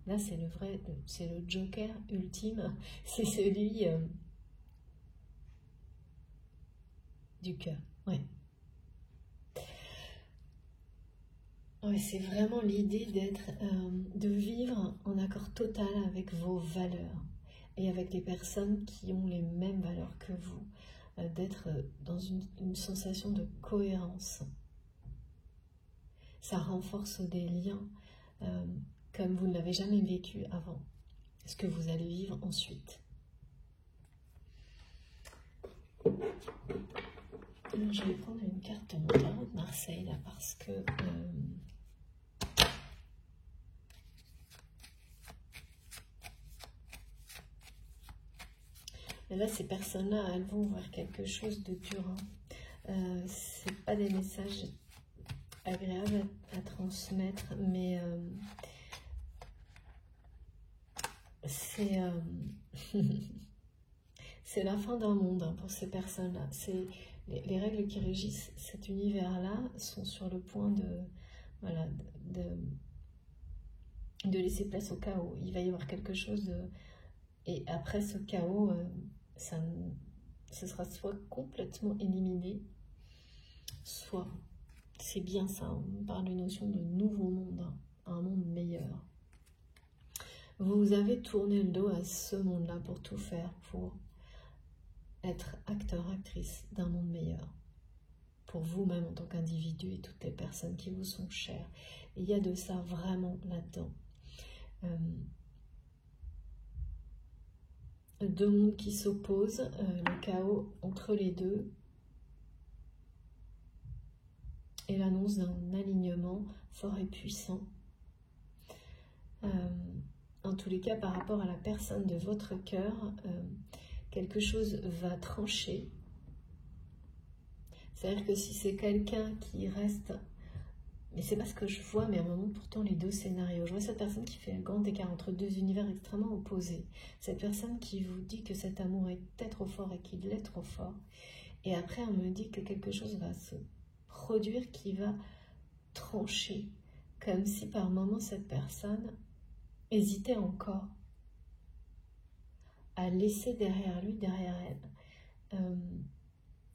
là, c'est le vrai, c'est le joker ultime, c'est celui du cœur, ouais. Ouais, c'est vraiment l'idée de vivre en accord total avec vos valeurs et avec les personnes qui ont les mêmes valeurs que vous, d'être dans une sensation de cohérence. Ça renforce des liens comme vous ne l'avez jamais vécu avant, ce que vous allez vivre ensuite. Je vais prendre une carte de tarot de Marseille là parce que là, ces personnes-là, elles vont voir quelque chose de dur. Hein. C'est pas des messages agréables à transmettre, mais c'est c'est la fin d'un monde, hein, pour ces personnes-là. Les règles qui régissent cet univers-là sont sur le point voilà, de laisser place au chaos. Il va y avoir quelque chose de... Et après ce chaos, ce sera soit complètement éliminé, soit, c'est bien ça, on parle d'une notion de nouveau monde, hein, un monde meilleur. Vous avez tourné le dos à ce monde-là pour tout faire, pour être acteur, actrice d'un monde meilleur. Pour vous-même en tant qu'individu et toutes les personnes qui vous sont chères. Et il y a de ça vraiment là-dedans. Deux mondes qui s'opposent, le chaos entre les deux, et l'annonce d'un alignement fort et puissant. En tous les cas, par rapport à la personne de votre cœur, quelque chose va trancher. C'est-à-dire que si c'est quelqu'un qui reste Mais c'est pas ce que je vois, mais à un moment, pourtant, les deux scénarios. Je vois cette personne qui fait un grand écart entre deux univers extrêmement opposés. Cette personne qui vous dit que cet amour est trop fort et qu'il est trop fort. Et après, on me dit que quelque chose va se produire qui va trancher. Comme si par moment, cette personne hésitait encore à laisser derrière lui, derrière elle,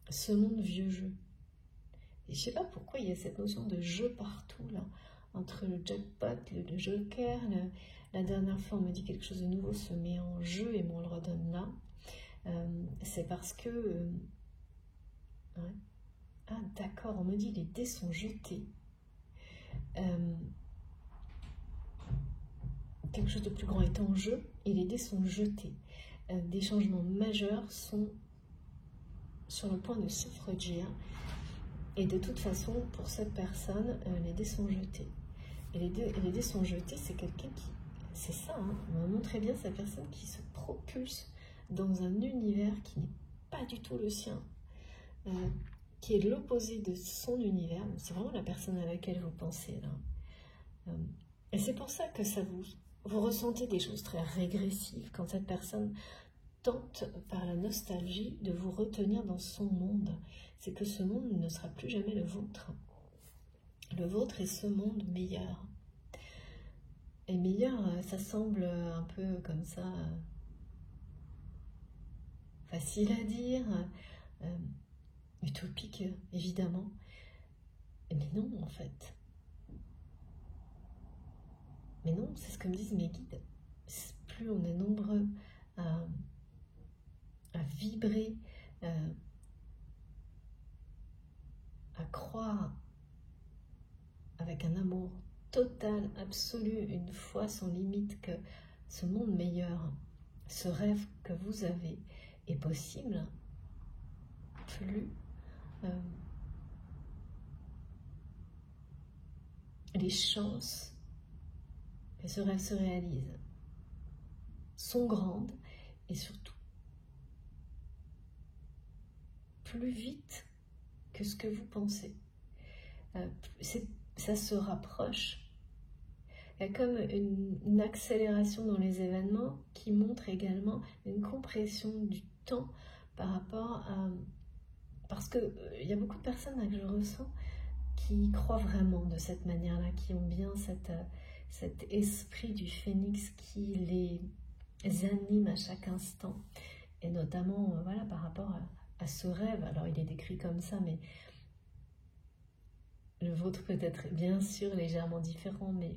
ce monde vieux jeu. Et je sais pas pourquoi il y a cette notion de jeu partout, là, entre le jackpot, le joker, la dernière fois on me dit quelque chose de nouveau se met en jeu et on le redonne là. C'est parce que... ouais. Ah d'accord, on me dit les dés sont jetés. Quelque chose de plus grand est en jeu et les dés sont jetés. Des changements majeurs sont sur le point de se produire. Et de toute façon, pour cette personne, les dés sont jetés. Et les dés sont jetés, c'est quelqu'un qui... C'est ça, hein, on me montre très bien cette personne qui se propulse dans un univers qui n'est pas du tout le sien, qui est l'opposé de son univers. C'est vraiment la personne à laquelle vous pensez, là. Et c'est pour ça que ça vous ressentez des choses très régressives quand cette personne tente par la nostalgie de vous retenir dans son monde. C'est que ce monde ne sera plus jamais le vôtre. Le vôtre est ce monde meilleur. Et meilleur, ça semble un peu comme ça, facile à dire, utopique évidemment. Mais non en fait. Mais non, c'est ce que me disent mes guides. Plus on est nombreux à vibrer, à croire avec un amour total, absolu, une foi sans limite que ce monde meilleur, ce rêve que vous avez est possible, plus les chances que ce rêve se réalise sont grandes et surtout plus vite que ce que vous pensez. Ça se rapproche. Il y a comme une accélération dans les événements qui montre également une compression du temps par rapport à... Parce qu'il y a beaucoup de personnes là, que je ressens qui croient vraiment de cette manière-là, qui ont bien cet esprit du phénix qui les anime à chaque instant. Et notamment voilà, par rapport à ce rêve. Alors il est décrit comme ça, mais le vôtre peut être bien sûr légèrement différent, mais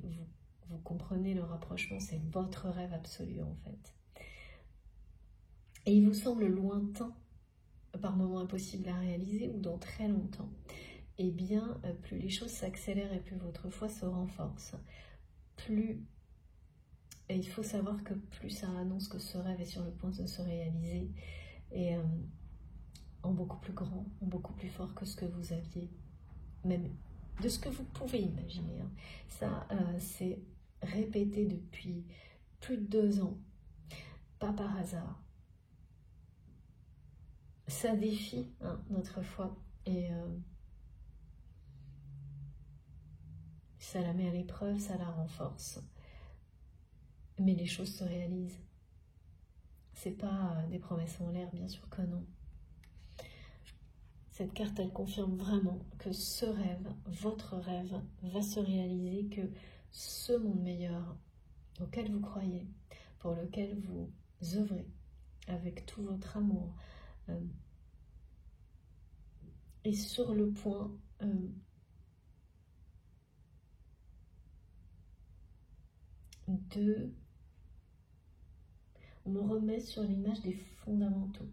vous comprenez le rapprochement, c'est votre rêve absolu en fait. Et il vous semble lointain, par moments impossible à réaliser ou dans très longtemps. Eh bien, plus les choses s'accélèrent et plus votre foi se renforce. Et il faut savoir que plus ça annonce que ce rêve est sur le point de se réaliser et en beaucoup plus grand, en beaucoup plus fort que ce que vous aviez, même de ce que vous pouvez imaginer. Hein. Ça, c'est répété depuis plus de 2 ans, pas par hasard. Ça défie notre foi et ça la met à l'épreuve, ça la renforce. Mais les choses se réalisent. C'est pas des promesses en l'air, bien sûr que non. Cette carte, elle confirme vraiment que ce rêve, votre rêve, va se réaliser, que ce monde meilleur auquel vous croyez, pour lequel vous œuvrez avec tout votre amour, est sur le point de... On me remet sur l'image des fondamentaux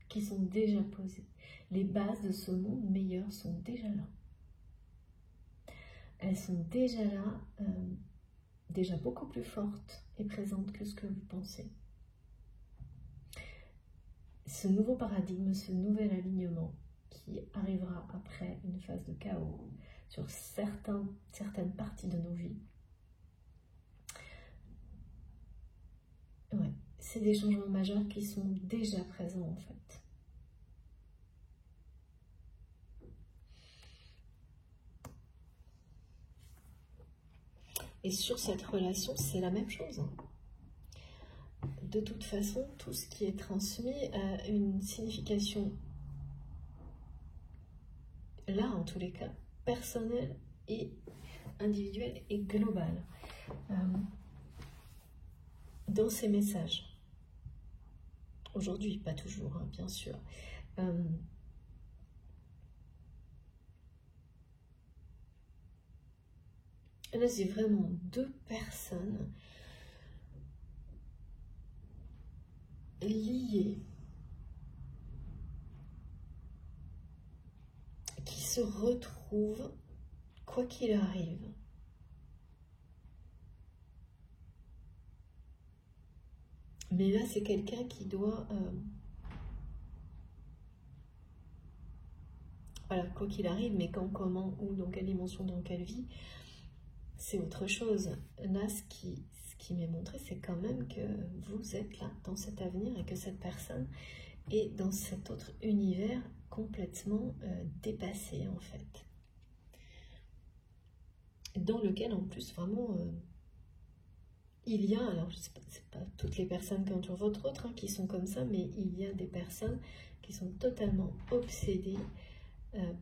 qui sont déjà posés. Les bases de ce monde meilleur sont déjà là. Elles sont déjà là, déjà beaucoup plus fortes et présentes que ce que vous pensez. Ce nouveau paradigme, ce nouvel alignement qui arrivera après une phase de chaos sur certaines parties de nos vies, ouais, c'est des changements majeurs qui sont déjà présents en fait. Et sur cette relation, c'est la même chose. De toute façon, tout ce qui est transmis a une signification, là en tous les cas, personnelle et individuelle et globale. Dans ces messages. Aujourd'hui, pas toujours, hein, bien sûr. Là, c'est vraiment deux personnes liées qui se retrouvent quoi qu'il arrive. Mais là, c'est quelqu'un qui doit... voilà, quoi qu'il arrive, mais quand, comment, où, dans quelle dimension, dans quelle vie, c'est autre chose. Là, ce qui m'est montré, c'est quand même que vous êtes là, dans cet avenir, et que cette personne est dans cet autre univers complètement dépassé, en fait. Dans lequel, en plus, vraiment... il y a, alors je sais pas, c'est pas toutes les personnes qui entourent votre autre qui sont comme ça, mais il y a des personnes qui sont totalement obsédées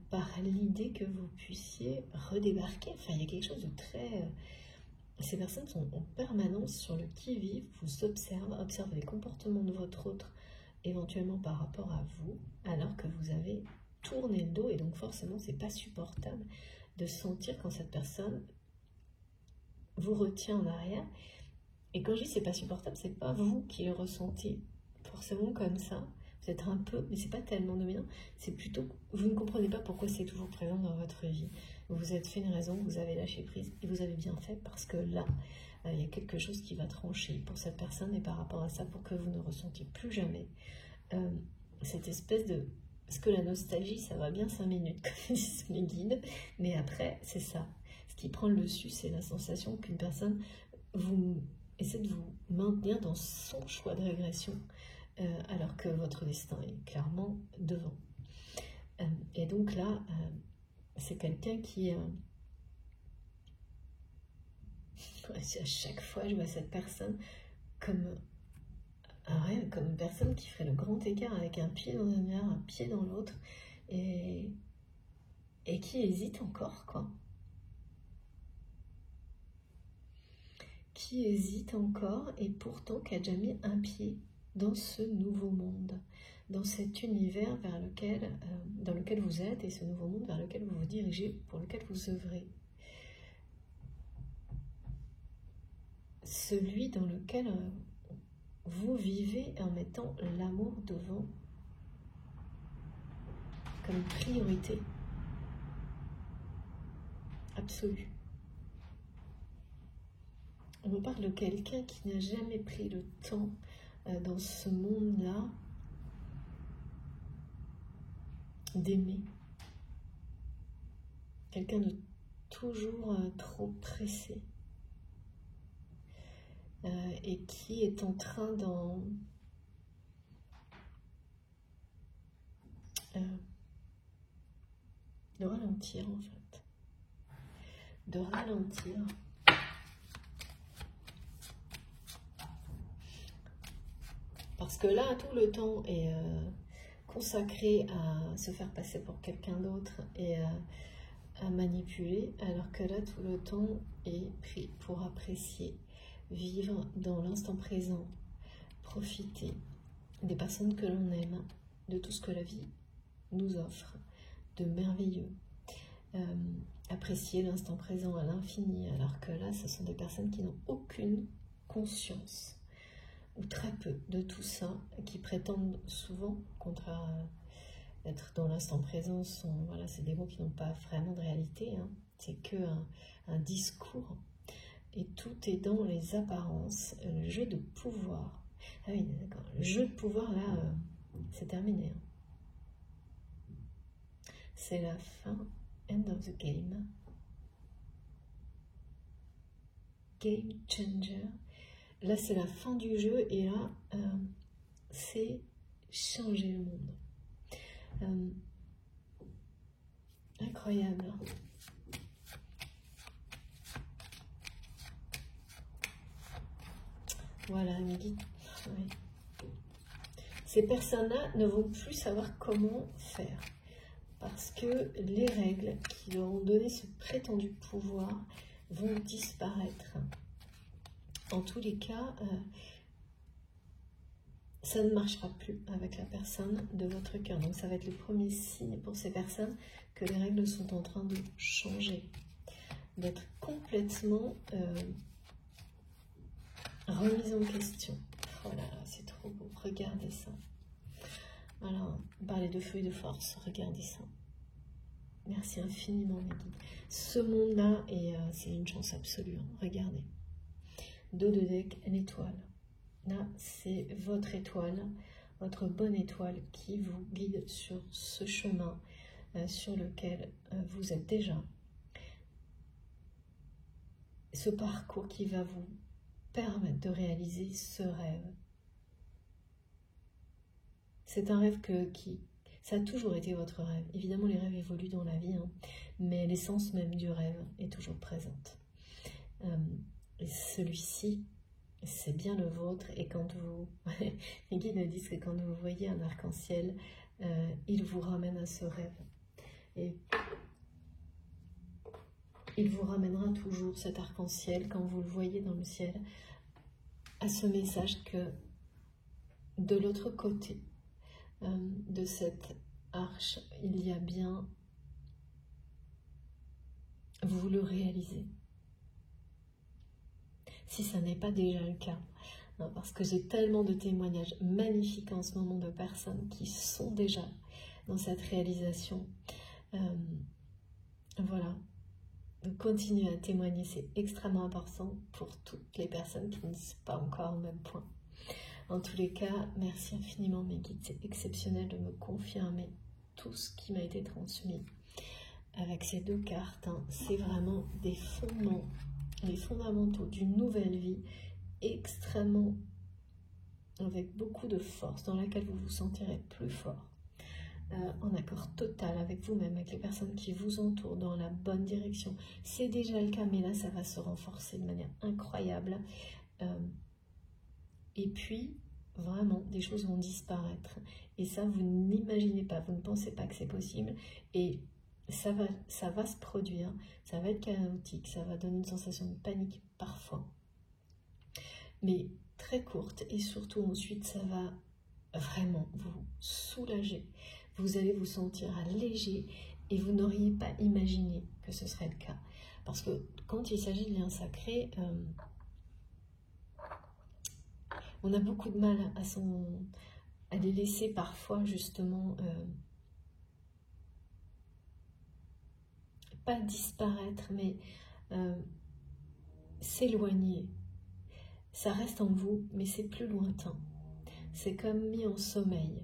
par l'idée que vous puissiez redébarquer. Enfin, il y a quelque chose de très... ces personnes sont en permanence sur le qui-vive, vous observent les comportements de votre autre, éventuellement par rapport à vous, alors que vous avez tourné le dos, et donc forcément, c'est pas supportable de sentir quand cette personne vous retient en arrière. Et quand je dis c'est pas supportable, c'est pas vous qui le ressentez forcément comme ça. Vous êtes un peu, mais c'est pas tellement dominant. C'est plutôt, vous ne comprenez pas pourquoi c'est toujours présent dans votre vie. Vous vous êtes fait une raison, vous avez lâché prise et vous avez bien fait parce que là, il y a quelque chose qui va trancher pour cette personne et par rapport à ça, pour que vous ne ressentiez plus jamais cette espèce de... Parce que la nostalgie, ça va bien 5 minutes, comme disent mes guides, mais après, c'est ça. Ce qui prend le dessus, c'est la sensation qu'une personne vous essaie de vous maintenir dans son choix de régression, alors que votre destin est clairement devant. Et donc là, c'est quelqu'un qui... à chaque fois, je vois cette personne comme un rêve, comme une personne qui ferait le grand écart avec un pied dans un nuage, un pied dans l'autre, et qui hésite encore, quoi. Qui hésite encore, et pourtant qui a déjà mis un pied dans ce nouveau monde, dans cet univers vers lequel, dans lequel vous êtes, et ce nouveau monde vers lequel vous vous dirigez, pour lequel vous œuvrez. Celui dans lequel vous vivez en mettant l'amour devant comme priorité absolue. On nous parle de quelqu'un qui n'a jamais pris le temps dans ce monde-là d'aimer. Quelqu'un de toujours trop pressé. Et qui est en train de ralentir, en fait. De ralentir. Parce que là, tout le temps est consacré à se faire passer pour quelqu'un d'autre et à manipuler, alors que là, tout le temps est pris pour apprécier, vivre dans l'instant présent, profiter des personnes que l'on aime, de tout ce que la vie nous offre, de merveilleux. Apprécier l'instant présent à l'infini, alors que là, ce sont des personnes qui n'ont aucune conscience, ou très peu, de tout ça, qui prétendent souvent, contraire à être dans l'instant présent, voilà, c'est des mots qui n'ont pas vraiment de réalité, hein. C'est que un discours. Et tout est dans les apparences, le jeu de pouvoir. Ah oui, d'accord, le jeu de pouvoir, là, c'est terminé. C'est la fin, end of the game. Game changer. Là, c'est la fin du jeu, et là, c'est changer le monde. Incroyable. Voilà, mes guides. Oui. Ces personnes-là ne vont plus savoir comment faire. Parce que les règles qui leur ont donné ce prétendu pouvoir vont disparaître. En tous les cas, ça ne marchera plus avec la personne de votre cœur. Donc ça va être le premier signe pour ces personnes que les règles sont en train de changer, d'être complètement remises en question. Voilà, c'est trop beau, regardez ça. Alors, parler de feu et de force, regardez ça. Merci infiniment, mes guides. Ce monde-là, c'est une chance absolue, hein. Regardez. Dos de deck, l'étoile. Là, c'est votre étoile, votre bonne étoile qui vous guide sur ce chemin sur lequel vous êtes déjà. Ce parcours qui va vous permettre de réaliser ce rêve. C'est un rêve ça a toujours été votre rêve. Évidemment, les rêves évoluent dans la vie, hein, mais l'essence même du rêve est toujours présente. Et celui-ci, c'est bien le vôtre. Et quand vous... les guides me disent que quand vous voyez un arc-en-ciel, il vous ramène à ce rêve. Et il vous ramènera toujours cet arc-en-ciel, quand vous le voyez dans le ciel, à ce message que de l'autre côté de cette arche, il y a bien, vous le réalisez. Si ça n'est pas déjà le cas, hein, parce que j'ai tellement de témoignages magnifiques en ce moment de personnes qui sont déjà dans cette réalisation. Voilà, donc continuez à témoigner, c'est extrêmement important pour toutes les personnes qui ne sont pas encore au même point. En tous les cas, merci infiniment mes guides, c'est exceptionnel de me confirmer tout ce qui m'a été transmis avec ces deux cartes. Hein. C'est vraiment des fondements, les fondamentaux d'une nouvelle vie extrêmement, avec beaucoup de force, dans laquelle vous vous sentirez plus fort, en accord total avec vous-même, avec les personnes qui vous entourent, dans la bonne direction. C'est déjà le cas, mais là ça va se renforcer de manière incroyable. Et puis, vraiment, des choses vont disparaître. Et ça, vous n'imaginez pas, vous ne pensez pas que c'est possible. Et ça va se produire, ça va être chaotique, ça va donner une sensation de panique parfois. Mais très courte. Et surtout, ensuite, ça va vraiment vous soulager. Vous allez vous sentir allégé et vous n'auriez pas imaginé que ce serait le cas. Parce que quand il s'agit de liens sacrés... on a beaucoup de mal à les laisser parfois justement pas disparaître, mais s'éloigner. Ça reste en vous, mais c'est plus lointain. C'est comme mis en sommeil.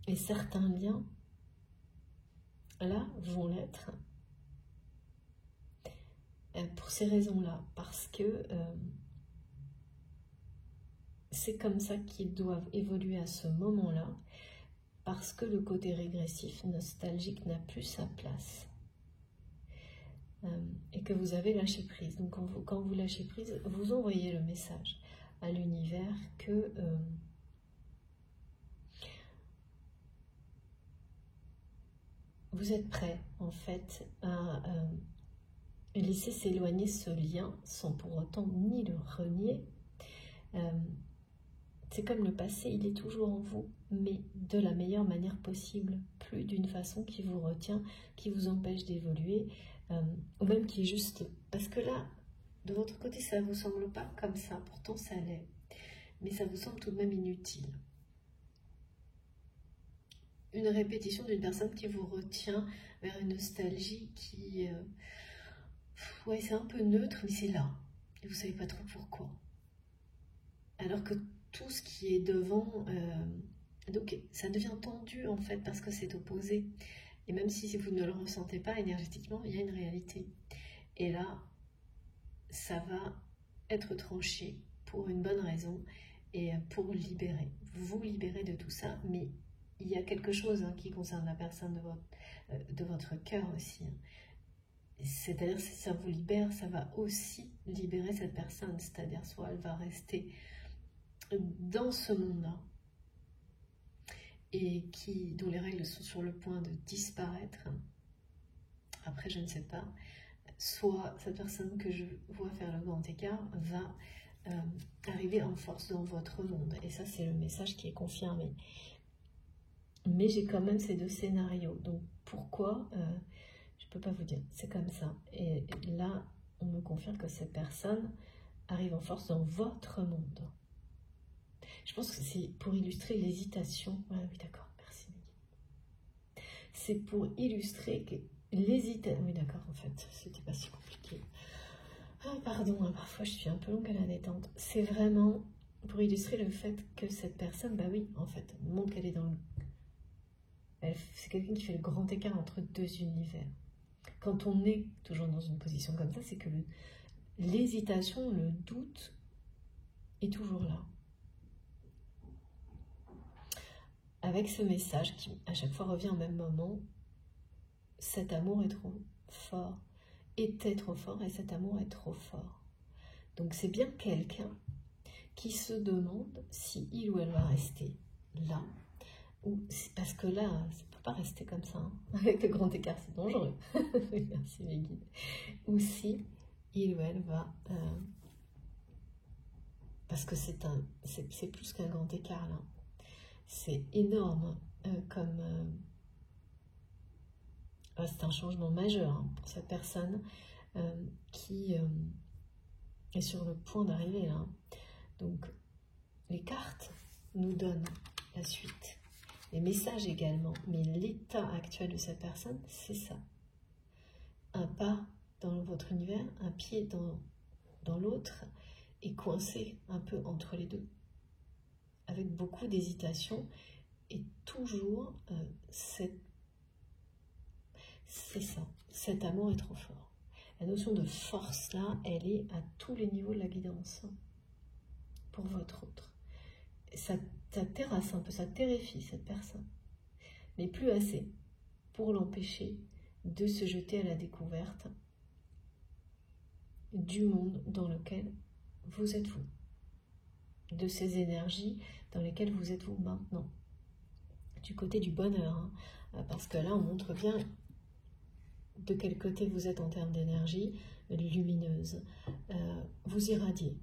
Et certains liens, là, vont l'être. Pour ces raisons-là, parce que c'est comme ça qu'ils doivent évoluer à ce moment-là, parce que le côté régressif, nostalgique n'a plus sa place. Et que vous avez lâché prise. Donc quand vous lâchez prise, vous envoyez le message à l'univers que vous êtes prêt en fait à laisser s'éloigner ce lien sans pour autant ni le renier. C'est comme le passé, il est toujours en vous, mais de la meilleure manière possible, plus d'une façon qui vous retient, qui vous empêche d'évoluer, ou même qui est juste... Parce que là, de votre côté, ça ne vous semble pas comme ça, pourtant ça l'est, mais ça vous semble tout de même inutile. Une répétition d'une personne qui vous retient vers une nostalgie qui... ouais, c'est un peu neutre, mais c'est là, et vous ne savez pas trop pourquoi. Alors que tout ce qui est devant, donc ça devient tendu en fait parce que c'est opposé. Et même si vous ne le ressentez pas énergétiquement, il y a une réalité. Et là, ça va être tranché pour une bonne raison et pour vous libérer de tout ça. Mais il y a quelque chose qui concerne la personne de votre cœur aussi. c'est-à-dire si ça vous libère, ça va aussi libérer cette personne, c'est-à-dire soit elle va rester dans ce monde-là et dont les règles sont sur le point de disparaître, après je ne sais pas, soit cette personne que je vois faire le grand écart va arriver en force dans votre monde, et ça c'est le message qui est confirmé. Mais j'ai quand même ces deux scénarios, donc pourquoi je ne peux pas vous dire, c'est comme ça. Et là, on me confirme que cette personne arrive en force dans votre monde. Je pense que c'est pour illustrer l'hésitation. Ah oui, d'accord, merci. C'est pour illustrer que l'hésitation... Oui, d'accord, en fait, c'était pas si compliqué. Ah, pardon, hein, parfois je suis un peu longue à la détente. C'est vraiment pour illustrer le fait que cette personne, bah oui, en fait, au moment qu'elle est dans le... C'est quelqu'un qui fait le grand écart entre deux univers. Quand on est toujours dans une position comme ça, c'est que l'hésitation, le doute est toujours là. Avec ce message qui à chaque fois revient au même moment, cet amour est trop fort, était trop fort, et cet amour est trop fort. Donc c'est bien quelqu'un qui se demande si il ou elle va rester là, ou parce que là, ça ne peut pas rester comme ça, hein. Avec le grand écart, c'est dangereux. Merci les guides. Ou si il ou elle va... parce que c'est plus qu'un grand écart là. C'est énorme comme... c'est un changement majeur hein, pour cette personne qui est sur le point d'arriver là. Donc les cartes nous donnent la suite. Les messages également, mais l'état actuel de cette personne, c'est ça. Un pas dans votre univers, un pied dans l'autre, et coincé un peu entre les deux, avec beaucoup d'hésitation, et toujours c'est ça, cet amour est trop fort. La notion de force là, elle est à tous les niveaux de la guidance, pour votre autre. Ça terrasse un peu, ça terrifie cette personne, mais plus assez pour l'empêcher de se jeter à la découverte du monde dans lequel vous êtes vous, de ces énergies dans lesquelles vous êtes vous maintenant, du côté du bonheur, hein, parce que là on montre bien de quel côté vous êtes en termes d'énergie lumineuse, vous irradiez,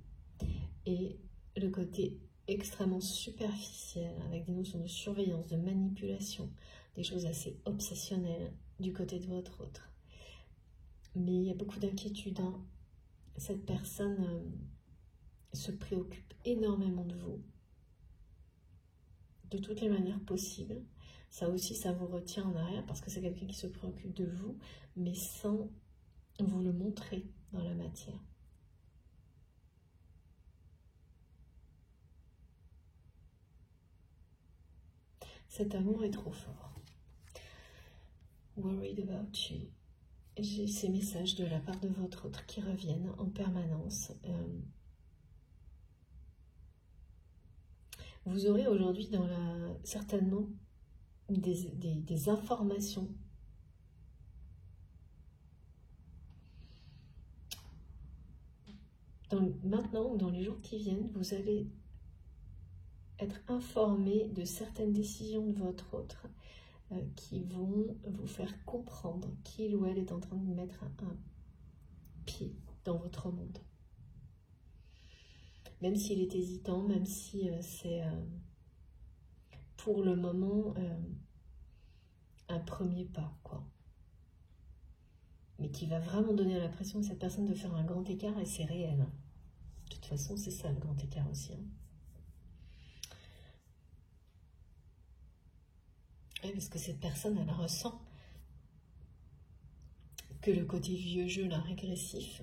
et le côté extrêmement superficiel, avec des notions de surveillance, de manipulation, des choses assez obsessionnelles du côté de votre autre. Mais il y a beaucoup d'inquiétude, hein. Cette personne se préoccupe énormément de vous, de toutes les manières possibles. Ça aussi, ça vous retient en arrière, parce que c'est quelqu'un qui se préoccupe de vous, mais sans vous le montrer dans la matière. Cet amour est trop fort. Worried about you. J'ai ces messages de la part de votre autre qui reviennent en permanence. Vous aurez aujourd'hui certainement des informations maintenant ou dans les jours qui viennent. Vous allez être informé de certaines décisions de votre autre qui vont vous faire comprendre qu'il ou elle est en train de mettre un pied dans votre monde. Même s'il est hésitant, même si c'est pour le moment un premier pas, quoi. Mais qui va vraiment donner l'impression à cette personne de faire un grand écart, et c'est réel. De toute façon, c'est ça le grand écart aussi, hein. Oui, parce que cette personne, elle ressent que le côté vieux jeu, là, régressif,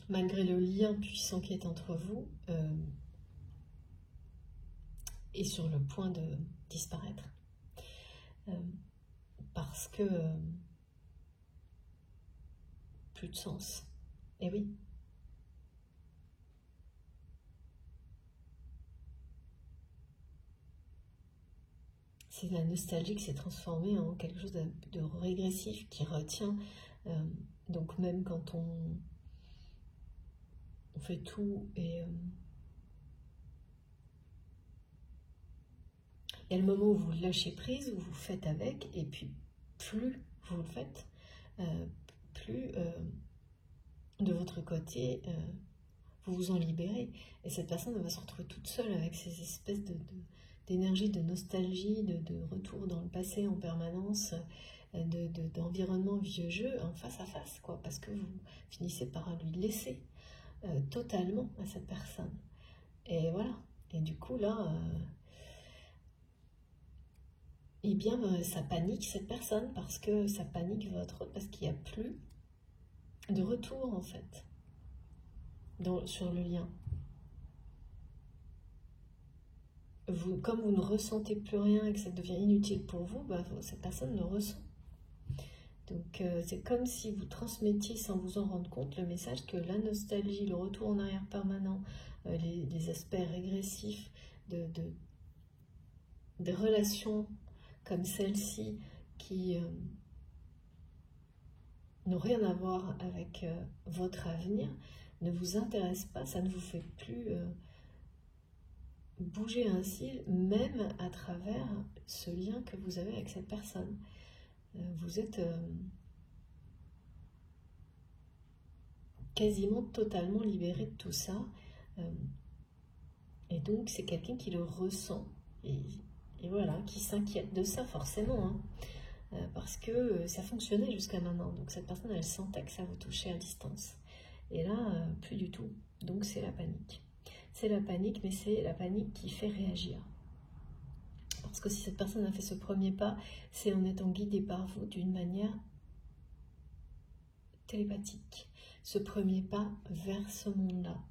malgré le lien puissant qui est entre vous, est sur le point de disparaître. Parce que plus de sens. Et oui. C'est la nostalgie qui s'est transformée en quelque chose de régressif, qui retient Donc même quand on fait tout et il y a le moment où vous lâchez prise, où vous faites avec, et puis plus vous le faites, plus de votre côté, vous vous en libérez. Et cette personne va se retrouver toute seule avec ces espèces d'énergie, de nostalgie, de retour dans le passé en permanence, d'environnement vieux jeu en face à face, quoi, parce que vous finissez par lui laisser totalement à cette personne. Et voilà. Et du coup, là... eh bien, ça panique cette personne parce que ça panique votre autre, parce qu'il n'y a plus de retour en fait sur le lien. Comme vous ne ressentez plus rien et que ça devient inutile pour vous, cette personne le ressent. Donc c'est comme si vous transmettiez sans vous en rendre compte le message que la nostalgie, le retour en arrière permanent, les aspects régressifs des relations comme celle-ci qui n'ont rien à voir avec votre avenir, ne vous intéressent pas, ça ne vous fait plus bouger un cil, même à travers ce lien que vous avez avec cette personne. Vous êtes quasiment totalement libéré de tout ça. Et donc c'est quelqu'un qui le ressent. Et voilà, qui s'inquiète de ça forcément, hein, parce que ça fonctionnait jusqu'à maintenant. Donc cette personne, elle sentait que ça vous touchait à distance. Et là, plus du tout. Donc c'est la panique. C'est la panique, mais c'est la panique qui fait réagir. Parce que si cette personne a fait ce premier pas, c'est en étant guidée par vous d'une manière télépathique. Ce premier pas vers ce monde-là.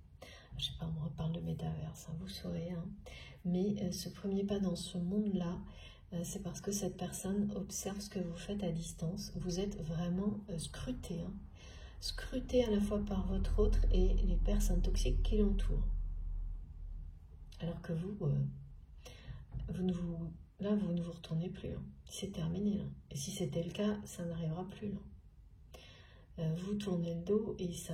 Je sais pas, on reparle de métaverse, hein, vous saurez, hein. Mais ce premier pas dans ce monde-là, c'est parce que cette personne observe ce que vous faites à distance. Vous êtes vraiment scruté, hein. Scruté à la fois par votre autre et les personnes toxiques qui l'entourent. Alors que vous ne vous retournez plus, hein. C'est terminé, là. Et si c'était le cas, ça n'arrivera plus, là. Vous tournez le dos et ça...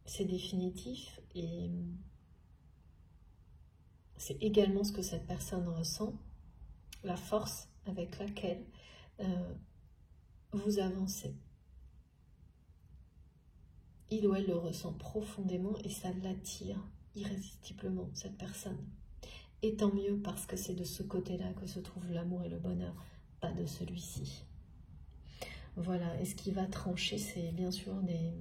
C'est définitif et c'est également ce que cette personne ressent, la force avec laquelle vous avancez. Il ou elle le ressent profondément et ça l'attire irrésistiblement, cette personne. Et tant mieux parce que c'est de ce côté-là que se trouve l'amour et le bonheur, pas de celui-ci. Voilà, et ce qui va trancher, c'est bien sûr les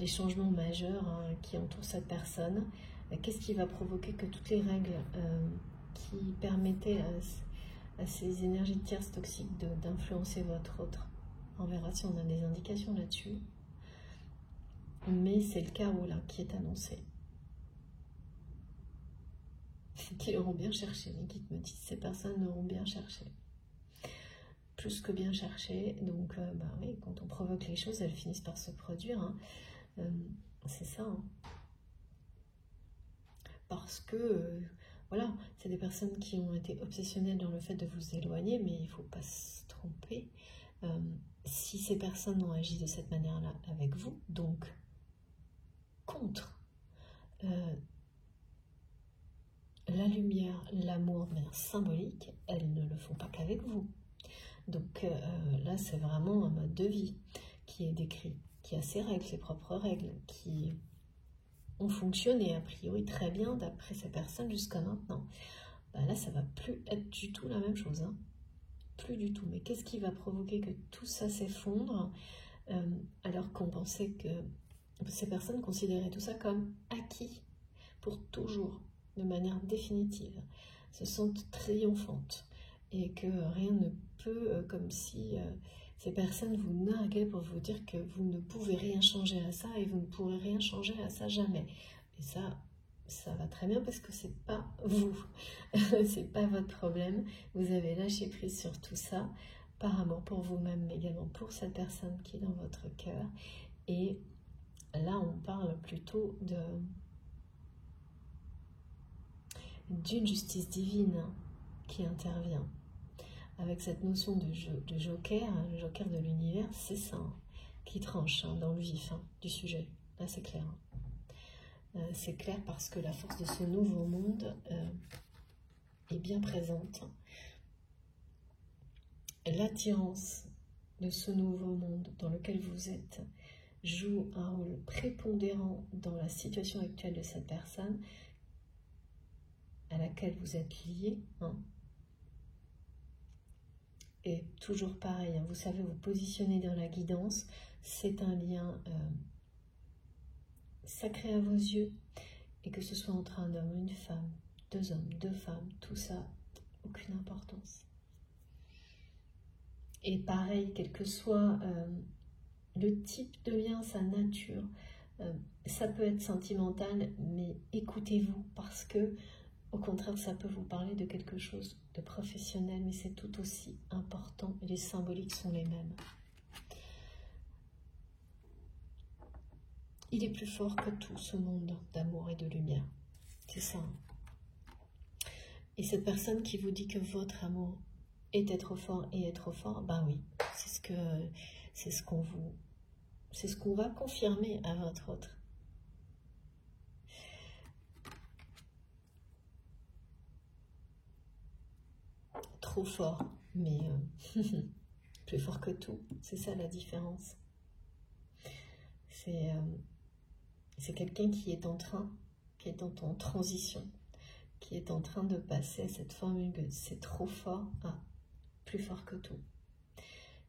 changements majeurs, hein, qui entourent cette personne. Qu'est-ce qui va provoquer que toutes les règles qui permettaient à ces énergies tierces toxiques d'influencer votre autre, on verra si on a des indications là-dessus, mais c'est le chaos là qui est annoncé. Qui l'auront bien cherché, les guides me disent, ces personnes l'auront bien cherché. Plus que bien cherché, donc oui, quand on provoque les choses, elles finissent par se produire, hein. C'est ça, hein. Parce que voilà, c'est des personnes qui ont été obsessionnelles dans le fait de vous éloigner, mais il ne faut pas se tromper. Si ces personnes ont agi de cette manière-là avec vous, donc contre la lumière, l'amour de manière symbolique, elles ne le font pas qu'avec vous. Donc là, c'est vraiment un mode de vie qui est décrit, qui a ses règles, ses propres règles, qui ont fonctionné a priori très bien d'après ces personnes jusqu'à maintenant. Là, ça va plus être du tout la même chose, hein. Plus du tout. Mais qu'est-ce qui va provoquer que tout ça s'effondre alors qu'on pensait que ces personnes considéraient tout ça comme acquis pour toujours, de manière définitive, se sentent triomphantes et que rien ne peut, comme si ces personnes vous narguaient pour vous dire que vous ne pouvez rien changer à ça et vous ne pourrez rien changer à ça jamais. Et ça va très bien parce que c'est pas vous, c'est pas votre problème. Vous avez lâché prise sur tout ça par amour pour vous-même, mais également pour cette personne qui est dans votre cœur. Et là, on parle plutôt d'une justice divine qui intervient. avec cette notion de joker, hein, le joker de l'univers, c'est ça, hein, qui tranche hein, dans le vif hein, du sujet. Là, c'est clair. C'est clair parce que la force de ce nouveau monde est bien présente. L'attirance de ce nouveau monde dans lequel vous êtes joue un rôle prépondérant dans la situation actuelle de cette personne à laquelle vous êtes lié. Hein. Et toujours pareil, hein, vous savez vous positionner dans la guidance, c'est un lien sacré à vos yeux, et que ce soit entre un homme et une femme, deux hommes, deux femmes, tout ça, aucune importance. Et pareil, quel que soit le type de lien, sa nature, ça peut être sentimental, mais écoutez-vous, parce que, au contraire, ça peut vous parler de quelque chose de professionnel, mais c'est tout aussi important, et les symboliques sont les mêmes. Il est plus fort que tout, ce monde d'amour et de lumière. C'est ça. Et cette personne qui vous dit que votre amour était trop fort et est trop fort, ben oui, c'est ce qu'on va confirmer à votre autre. Trop fort, mais plus fort que tout. C'est ça la différence. C'est quelqu'un qui est en transition, qui est en train de passer à cette formule que c'est trop fort à plus fort que tout.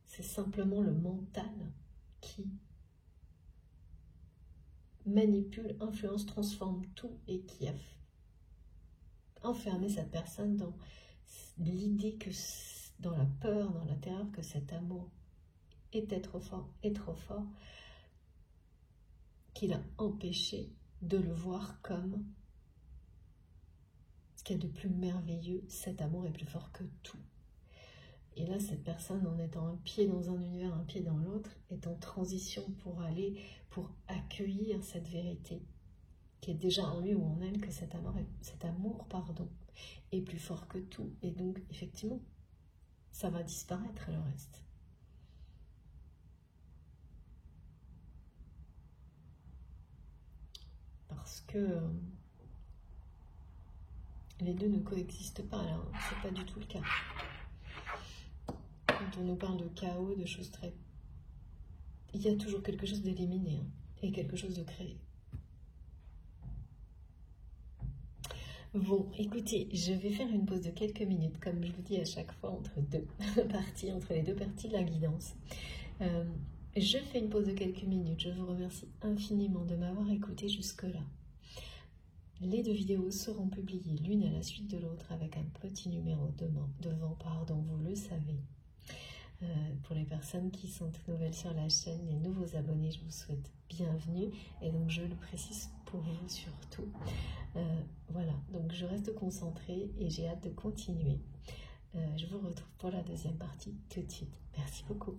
C'est simplement le mental qui manipule, influence, transforme tout et qui a enfermé cette personne dans l'idée que, dans la peur, dans la terreur, que cet amour était trop fort, qu'il a empêché de le voir comme ce qu'il y a de plus merveilleux. Cet amour est plus fort que tout. Et là, cette personne, en étant un pied dans un univers, un pied dans l'autre, est en transition pour accueillir cette vérité qui est déjà en lui ou en elle, que cet amour est plus fort que tout. Et donc, effectivement, ça va disparaître le reste. Parce que les deux ne coexistent pas, là, c'est pas du tout le cas. Quand on nous parle de chaos, de choses très... Il y a toujours quelque chose d'éliminé hein, et quelque chose de créé. Bon, écoutez, je vais faire une pause de quelques minutes, comme je vous dis à chaque fois, entre les deux parties de la guidance. Je fais une pause de quelques minutes. Je vous remercie infiniment de m'avoir écouté jusque-là. Les deux vidéos seront publiées l'une à la suite de l'autre avec un petit numéro devant, vous le savez. Pour les personnes qui sont nouvelles sur la chaîne, les nouveaux abonnés, je vous souhaite bienvenue. Et donc, je le précise pour vous surtout. Voilà, donc je reste concentrée et j'ai hâte de continuer. Je vous retrouve pour la deuxième partie tout de suite. Merci beaucoup.